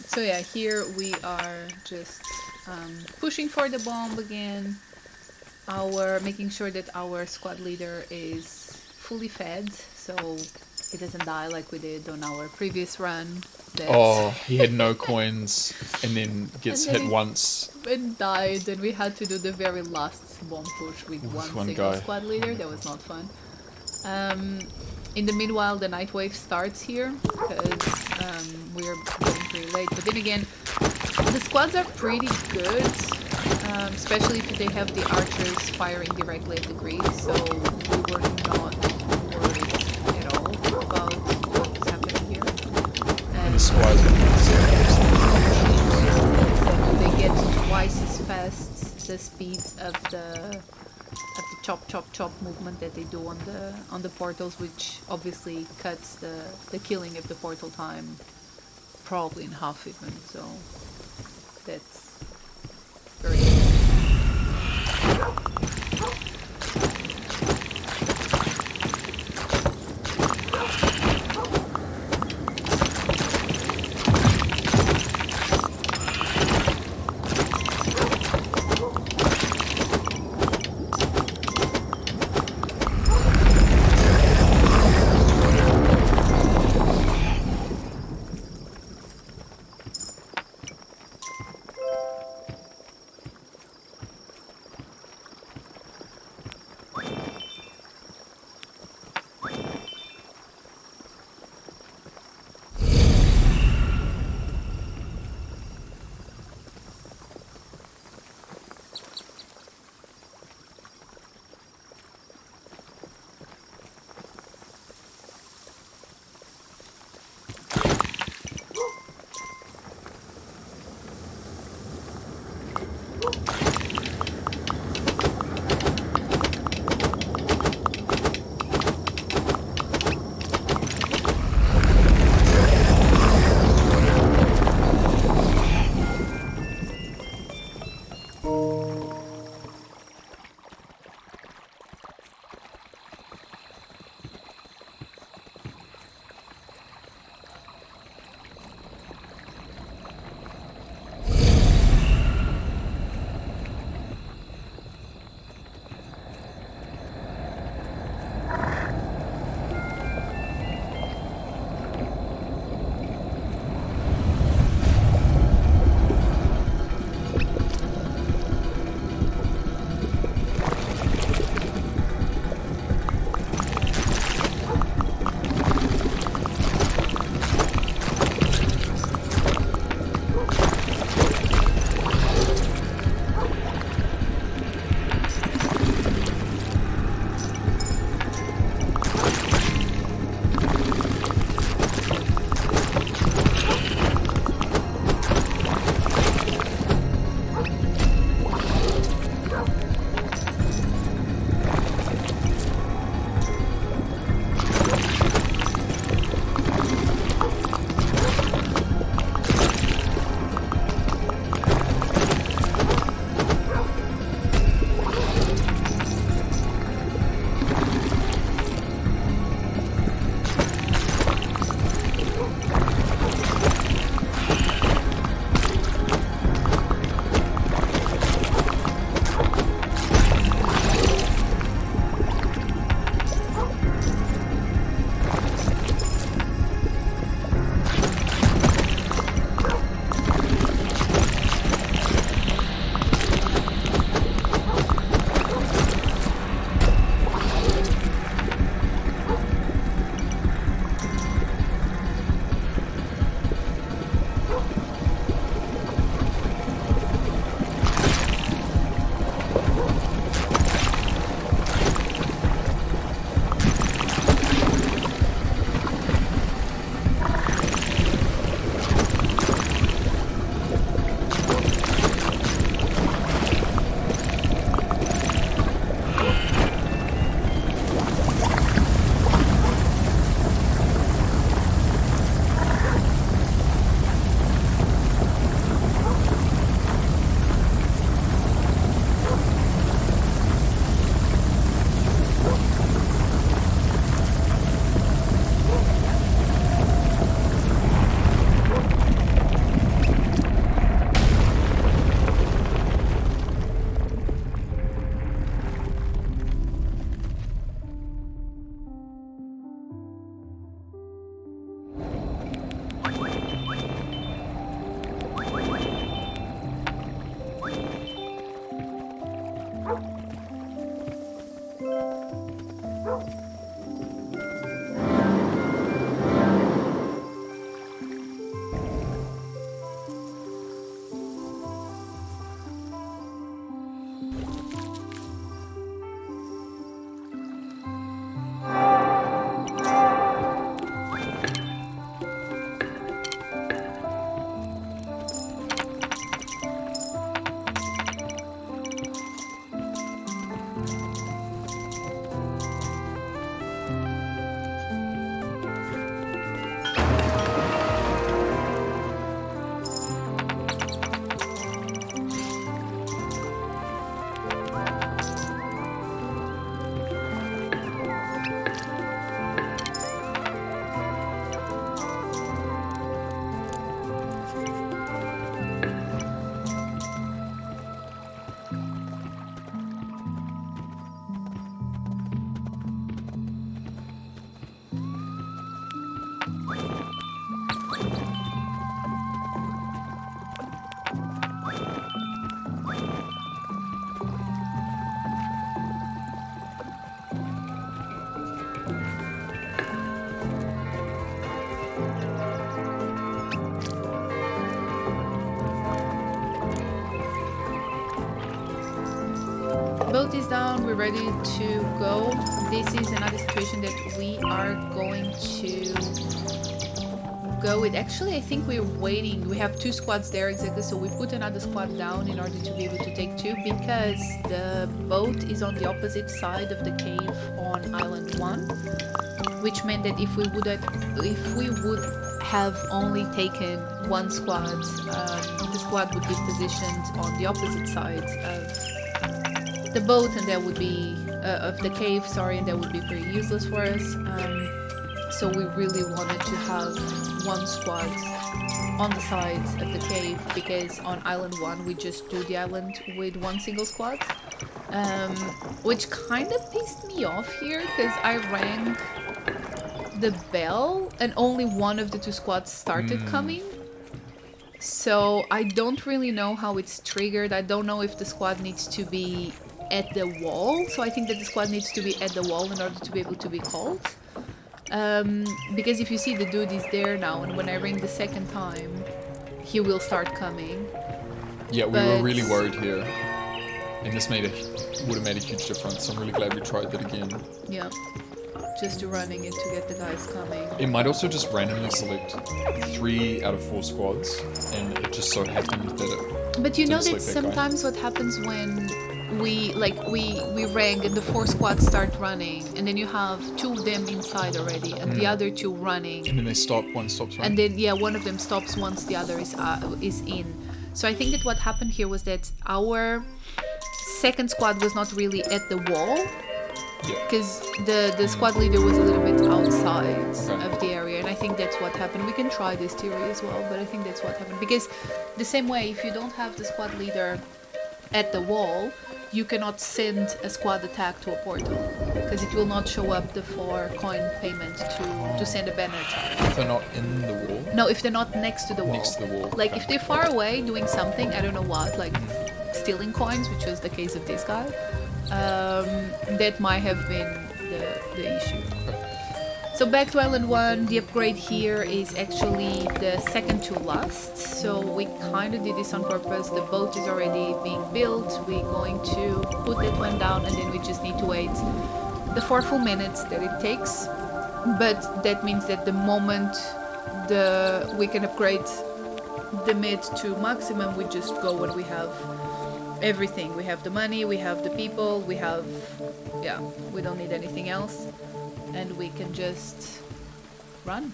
So yeah, here we are just pushing for the bomb again. Making sure that our squad leader is fully fed, so he doesn't die like we did on our previous run. Oh, he had no coins and then gets And then hit he- once. and died, and we had to do the very last bomb push with one one single guy. squad leader. That was not fun. In the meanwhile, the night wave starts here because we are getting pretty late. But then again, the squads are pretty good, especially if they have the archers firing directly at the grid. So we were not worried at all about what was happening here. And the squires They get twice as fast the speed of the chop chop chop movement that they do on the portals, which obviously cuts the killing of the portal time probably in half even. So that's very good. boat is down. We're ready to go. This is another situation that we are going to go with. Actually, I think we're waiting. We have 2 squads there exactly, so we put another squad down in order to be able to take 2 because the boat is on the opposite side of the cave on Island 1, which meant that if we would have only taken 1 squad, the squad would be positioned on the opposite side of the boat, and that would be of the cave, sorry, and that would be pretty useless for us. So we really wanted to have 1 squad on the sides of the cave because on Island 1 we just do the island with 1 single squad, which kind of pissed me off here because I rang the bell and only 1 of the 2 squads started coming. So I don't really know how it's triggered. I don't know if the squad needs to be at the wall. So I think that the squad needs to be at the wall in order to be able to be called. Because if you see, the dude is there now, and when I ring the second time, he will start coming. Yeah, we were really worried here, and this would have made a huge difference. I'm really glad we tried that again. Yeah, just running it to get the guys coming. It might also just randomly select 3 out of 4 squads, and it just so happened that it. But you know that that sometimes what happens when we rang and the 4 squads start running, and then you have 2 of them inside already, and the other 2 running. And then they stop. One stops running. And then yeah, one of them stops once the other is in. So I think that what happened here was that our second squad was not really at the wall. Because the squad leader was a little bit outside of the area, and I think that's what happened. We can try this theory as well, but I think that's what happened. Because the same way, if you don't have the squad leader at the wall, you cannot send a squad attack to a portal, because it will not show up the 4 coin payment to send a banner charge. If they're not in the wall? No, if they're not next to the wall. Next to the wall. Like, if they're far away doing something, I don't know what, like stealing coins, which was the case of this guy, that might have been the issue. So back to Island 1, the upgrade here is actually the second to last. So we kind of did this on purpose. The boat is already being built. We're going to put that one down, and then we just need to wait the 4 full minutes that it takes. But that means that the moment we can upgrade the mid to maximum, we just go when we have everything. We have the money, we have the people, we don't need anything else, and we can just run.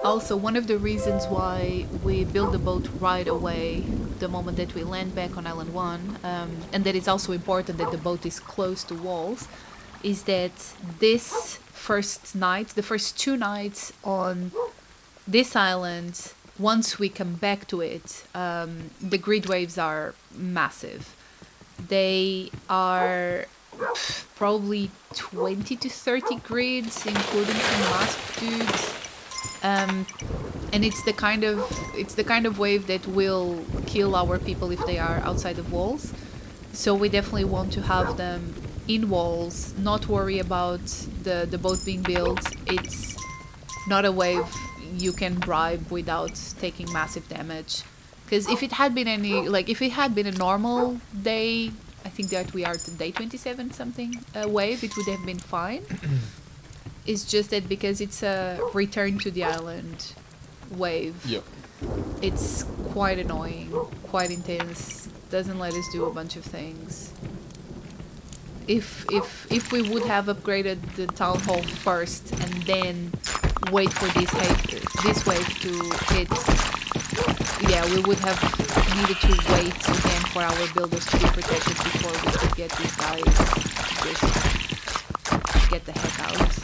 Also, one of the reasons why we build the boat right away the moment that we land back on Island 1, and that it's also important that the boat is close to walls, is that this first night, the first 2 nights on this island, once we come back to it, the grid waves are massive. They are probably 20 to 30 grids, including some masked dudes. And it's the kind of wave that will kill our people if they are outside of walls. So we definitely want to have them in walls, not worry about the boat being built. It's not a wave you can bribe without taking massive damage. Because if it had been if it had been a normal day, I think that we are to day 27 something wave, it would have been fine. It's just that because it's a return to the island wave. Yep. It's quite annoying, quite intense, doesn't let us do a bunch of things. If we would have upgraded the town hall first and then wait for this wave to hit, yeah, we would have needed to wait again for our builders to be protected before we could get these guys to just get the heck out.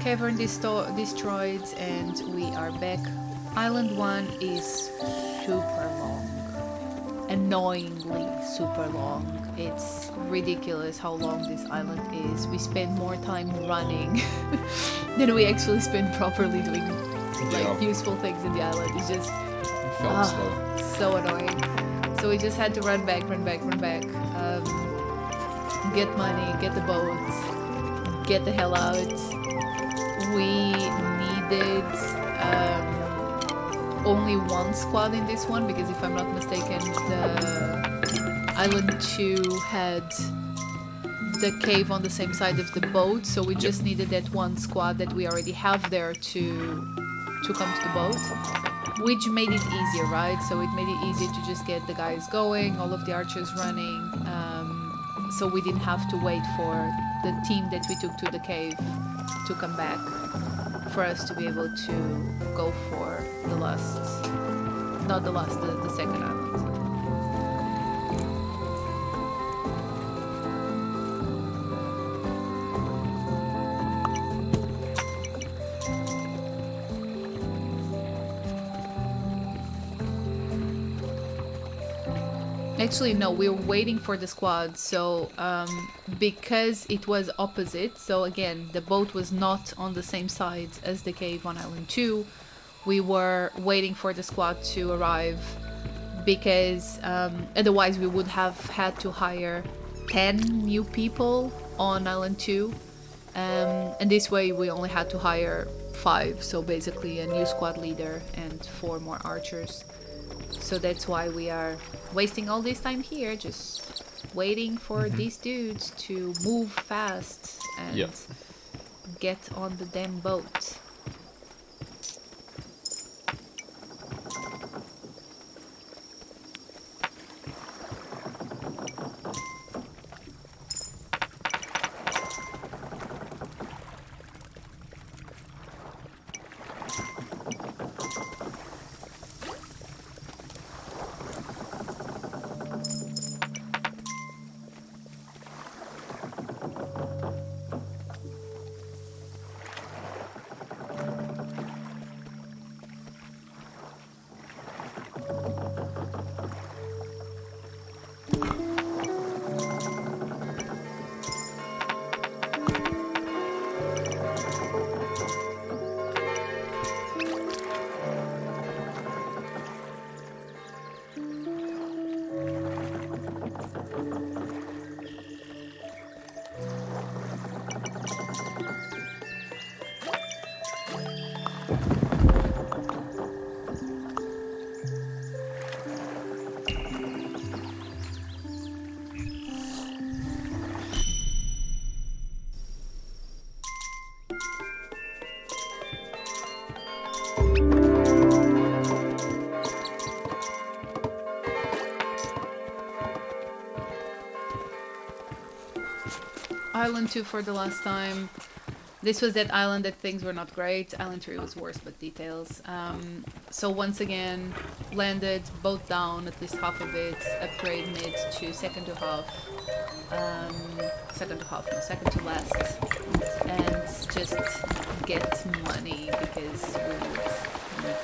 Cavern destroyed, and we are back. Island 1 is super long. Annoyingly super long. It's ridiculous how long this island is. We spend more time running than we actually spend properly doing like useful things in the island. It's just so annoying. So we just had to run back. Get money, get the boats, get the hell out. We needed only one squad in this one because if I'm not mistaken, the Island 2 had the cave on the same side of the boat, so we just needed that one squad that we already have there to come to the boat, which made it easier, right? So it made it easier to just get the guys going, all of the archers running, so we didn't have to wait for the team that we took to the cave to come back for us to be able to go for the second island. Actually, no, we were waiting for the squad, so because it was opposite, so again, the boat was not on the same side as the cave on Island 2, we were waiting for the squad to arrive because otherwise we would have had to hire 10 new people on Island 2, and this way we only had to hire 5, so basically a new squad leader and 4 more archers. So that's why we are wasting all this time here, just waiting for these dudes to move fast and get on the damn boat. Island 2 for the last time. This was that island that things were not great. Island 3 was worse, but details. So once again, landed, boat down, at least half of it, upgrade mid to second to last, and just get money because we would need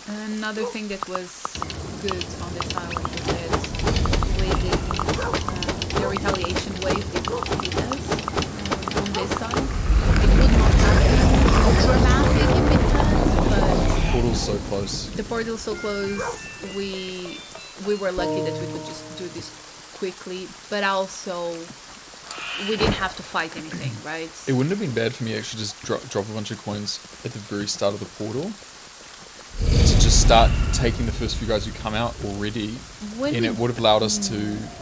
Another thing that was good on this island was that with the retaliation wave that hit us on this side, it would not happen dramatic if it had, but The portal's so close. the portal's so close, we were lucky that we could just do this quickly, but also we didn't have to fight anything, right? It wouldn't have been bad for me actually just drop a bunch of coins at the very start of the portal to just start taking the first few guys who come out already, When and we- it would have allowed us to,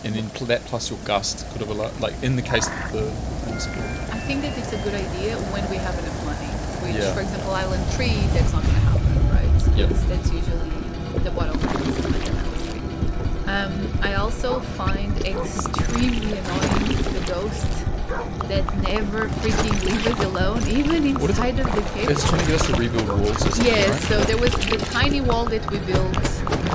and then that plus your gust could have allowed, like in the case that the things I think that it's a good idea when we have enough money. Which, Yeah. for example, Island 3, that's not going to happen, right? Yep. That's usually the bottleneck is like an Island 3. I also find extremely annoying the ghost that never freaking leaves us alone, even What is inside of the cave. it's trying to get us to rebuild walls or something, Yes, right? so there was the tiny wall that we built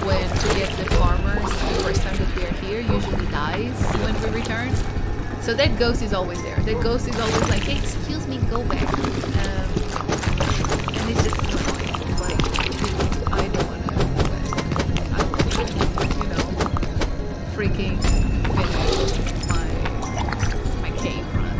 when to get the farmers the first time that we are here usually dies when we return. So that ghost is always there. That ghost is always like, hey, excuse me, go back. And it's just so annoying. It's like, dude, I don't want to go back. I want to, freaking finish my cave run.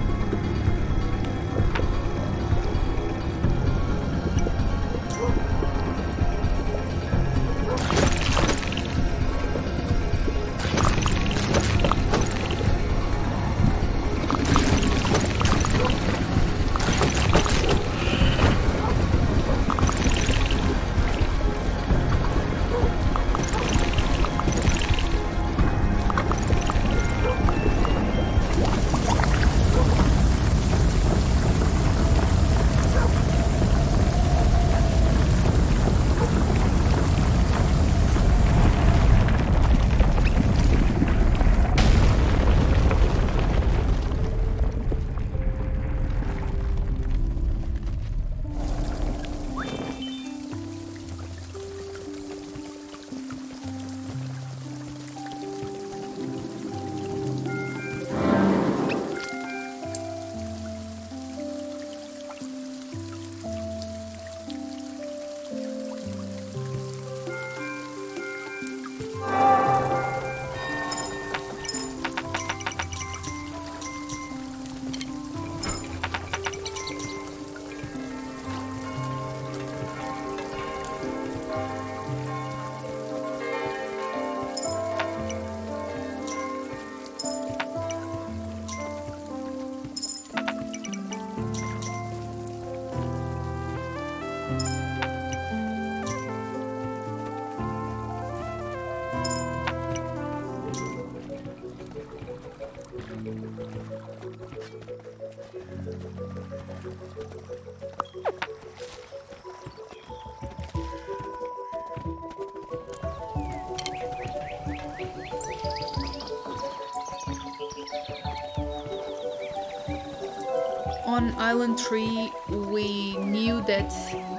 On Island 3, we knew that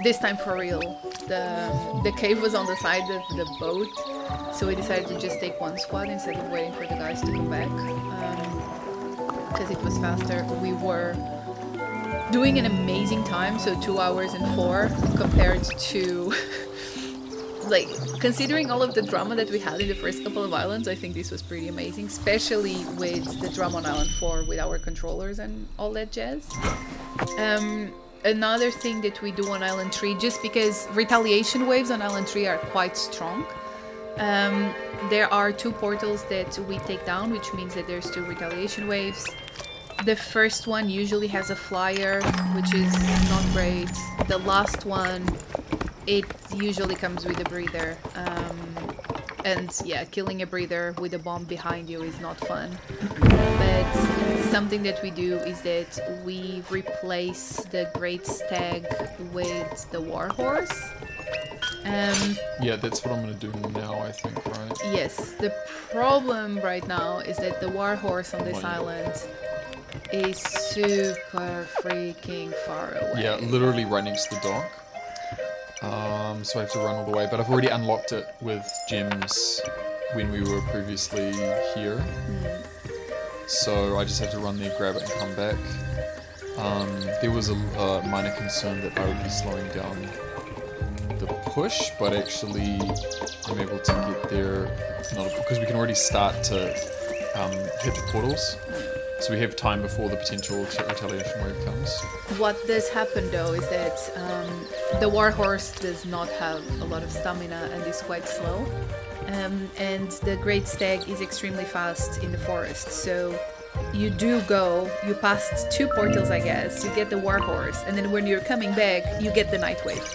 this time for real, the cave was on the side of the boat, so we decided to just take one squad instead of waiting for the guys to come back, because it was faster. We were doing an amazing time, so 2 hours and 4 compared to like, considering all of the drama that we had in the first couple of islands, I think this was pretty amazing, especially with the drama on Island 4 with our controllers and all that jazz. Another thing that we do on Island 3, just because retaliation waves on Island 3 are quite strong, there are 2 portals that we take down, which means that there's 2 retaliation waves. The first one usually has a flyer, which is not great. The last one, it usually comes with a breather, and yeah, killing a breather with a bomb behind you is not fun. But something that we do is that we replace the Great Stag with the Warhorse. Yeah, that's what I'm gonna do now, I think, right? Yes, the problem right now is that the Warhorse on this island is super freaking far away. Yeah, literally right next to the dock. So I have to run all the way, but I've already unlocked it with gems when we were previously here. So I just have to run there, grab it, and come back. There was a minor concern that I would be slowing down the push, but actually I'm able to get there because we can already start to hit the portals. So we have time before the potential retaliation wave comes. What does happen though is that the Warhorse does not have a lot of stamina and is quite slow. And the Great Stag is extremely fast in the forest. So you past 2 portals, I guess, you get the Warhorse, and then when you're coming back, you get the Night Wave.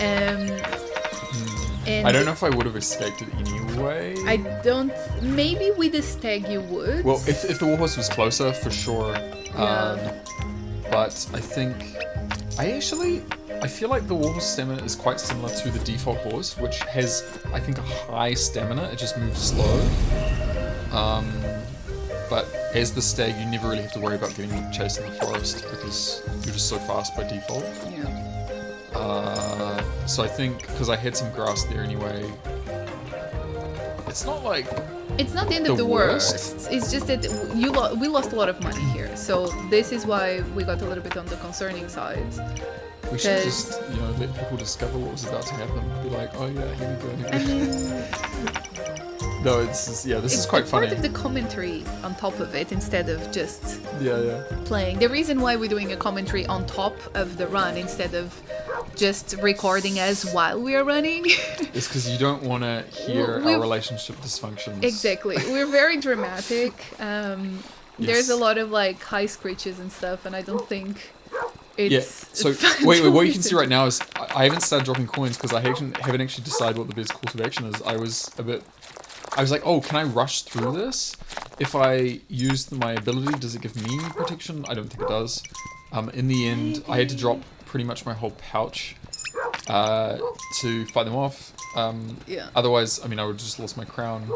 And I don't know if I would have escaped it anyway. Maybe with the Stag you would. Well, if the Warhorse was closer, for sure. But I think... I feel like the Warhorse stamina is quite similar to the default horse, which has, I think, a high stamina. It just moves slow. But as the Stag, you never really have to worry about getting chased in the forest because you're just so fast by default. Yeah. So I think, because I had some grass there anyway, it's not like... It's not the end of the worst. It's just that we lost a lot of money here. So this is why we got a little bit on the concerning side. We should just, let people discover what was about to happen. Be like, oh yeah, here we go. I mean... No, this is quite funny. It's part of the commentary on top of it instead of just playing. The reason why we're doing a commentary on top of the run instead of just recording as while we are running is because you don't want to hear our relationship dysfunctions. Exactly. We're very dramatic. There's a lot of like high screeches and stuff, and I don't think it's so wait, what you can see right now is I haven't started dropping coins because I haven't actually decided what the best course of action is. I was like, oh, can I rush through this? If I use my ability, does it give me protection? I don't think it does. In the end, I had to drop pretty much my whole pouch to fight them off. Otherwise, I mean, I would have just lost my crown.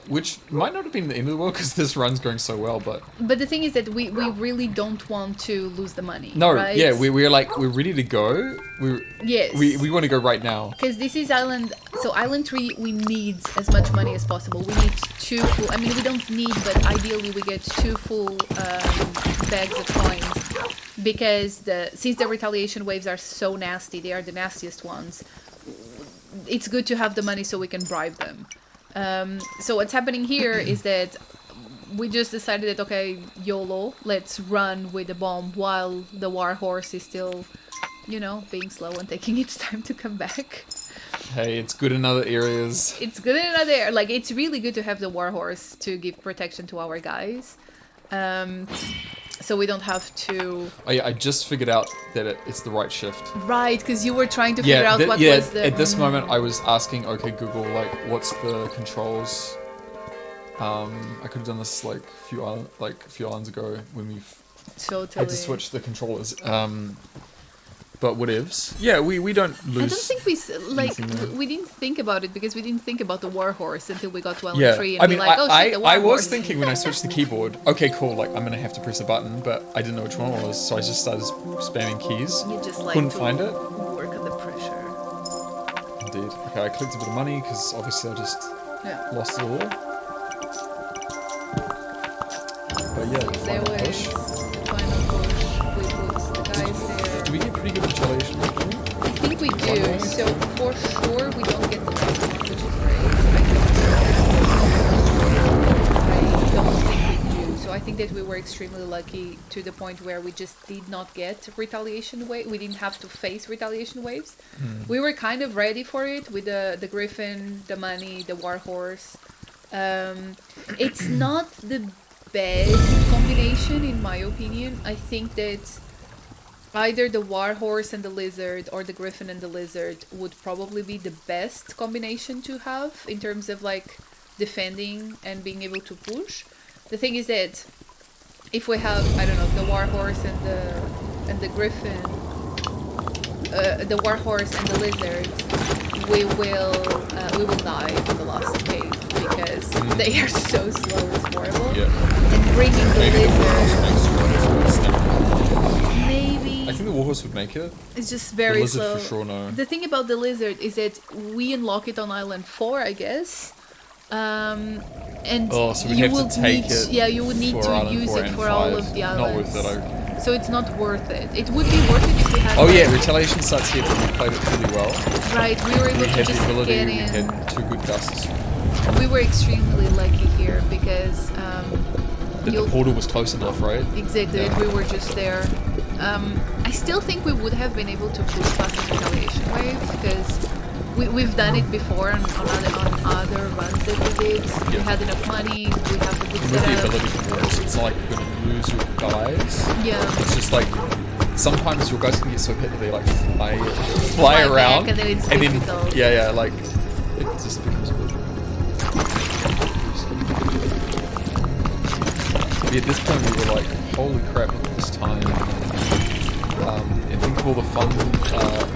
Which might not have been the end of the world because this run's going so well, but the thing is that we really don't want to lose the money. No, right? Yeah, we're ready to go. We want to go right now. Because this is Island 3, we need as much money as possible. We need 2 full, I mean, we don't need, but ideally we get 2 full bags of coins. Because since the retaliation waves are so nasty, they are the nastiest ones, it's good to have the money so we can bribe them. So what's happening here is that we just decided that, okay, YOLO, let's run with the bomb while the Warhorse is still, being slow and taking its time to come back. Hey, it's good in other areas. It's good in another area. Like, it's really good to have the Warhorse to give protection to our guys. so we don't have to. Oh yeah, I just figured out that it's the right shift. Right, because you were trying to figure out what was the. At this moment, I was asking, okay, Google, like, what's the controls? I could have done this like a few islands ago when we Totally. had to switch the controllers. But whatevs. Yeah, we don't lose. I don't think we didn't think about it because we didn't think about the Warhorse until we got to Island 3 and I mean, we're like, oh shit, the I Warhorse. was thinking when I switched the keyboard, okay, cool, like I'm gonna have to press a button, but I didn't know which one it was, so I just started spamming keys. You just like couldn't to find it. work under pressure. Indeed. Okay, I collected a bit of money because obviously I just lost it all. But yeah, There final was push. the final push. We put the guys there. Do we get pretty good retaliation? I think we do. So for sure we don't get the last one, which is great. I don't think we do. So I think that we were extremely lucky to the point where we just did not get retaliation wave. We didn't have to face retaliation waves. We were kind of ready for it with the Griffin, the money, the Warhorse. It's not the best combination in my opinion. I think that either the Warhorse and the Lizard or the Griffin and the Lizard would probably be the best combination to have in terms of like defending and being able to push. The thing is that if we have, I don't know, the Warhorse and the Griffin, the Warhorse and the Lizard, we will die in the last cave because they are so slow. It's horrible. Yeah. And bringing the Lizard, Maybe. I think the Warhorse would make it. it's just very the Lizard slow. for sure, no. The thing about the Lizard is that we unlock it on Island 4, I guess. And Oh, so we'd you have would to take need, it yeah, you would need for to Island use 4 it and for all 5. of the Not islands. worth it. So it's not worth it. It would be worth it if we had. Oh like, yeah, retaliation starts here, but we played it pretty well. right. We were able We to had just the ability, get we in. had 2 good gusts. We were extremely lucky here because The portal was close enough, right? exactly, Yeah. we were just there. I still think we would have been able to push past the retaliation wave because we've done it before on other runs that we did. We Yeah. had enough money, we have the good With the setup. ability to force, it's not like you're gonna lose your guys. Yeah. It's just like sometimes your guys can get so hit that they like fly Fly around, back and then it's then difficult. like it just becomes a bit. But at this point we were like, holy crap! Look at this time. And think of all the fun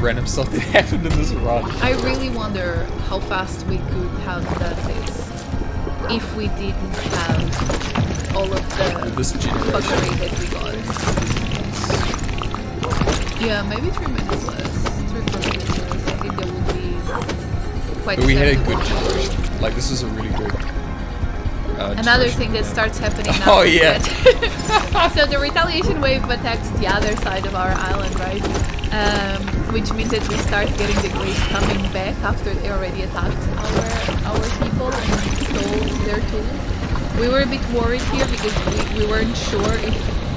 random stuff that happened in this run. I really wonder how fast we could have done this if we didn't have all of the This generation. fuckery that we got. Yeah, maybe 3 minutes less. 3-4 minutes less. I think that would be quite But we had a acceptable. good generation. Like this is a really good. Another generation thing that plan. starts happening now. Oh, is yeah. that- so the retaliation wave attacked the other side of our island, right? Which means that we start getting the Greeks coming back after they already attacked our people and stole their tools. We were a bit worried here because we weren't sure if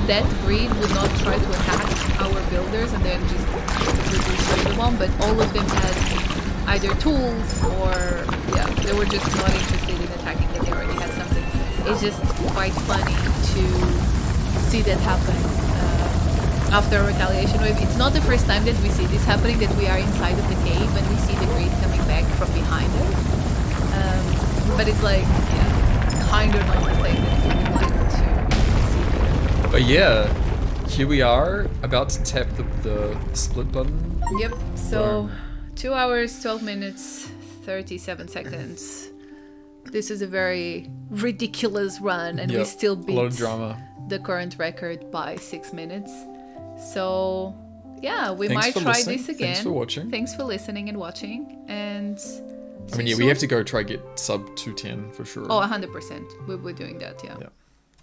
that breed would not try to attack our builders and then just destroy the bomb, but all of them had either tools or they were just not interested in attacking them. They already had something. It's just quite funny to see that happen after a retaliation wave. It's not the first time that we see this happening, that we are inside of the cave and we see the Great coming back from behind us. But it's like, kind of not the thing that we would like to see. But yeah, here we are, about to tap the split button. Yep, so 2 hours, 12 minutes, 37 seconds. This is a very ridiculous run and we still a lot of beat drama. the current record by 6 minutes. So yeah, we Thanks might for try listening. this again. Thanks for watching. Thanks for listening and watching. And I mean, yeah, we have to go try get sub 210 for sure. Oh, 100%. We'll be doing that, yeah.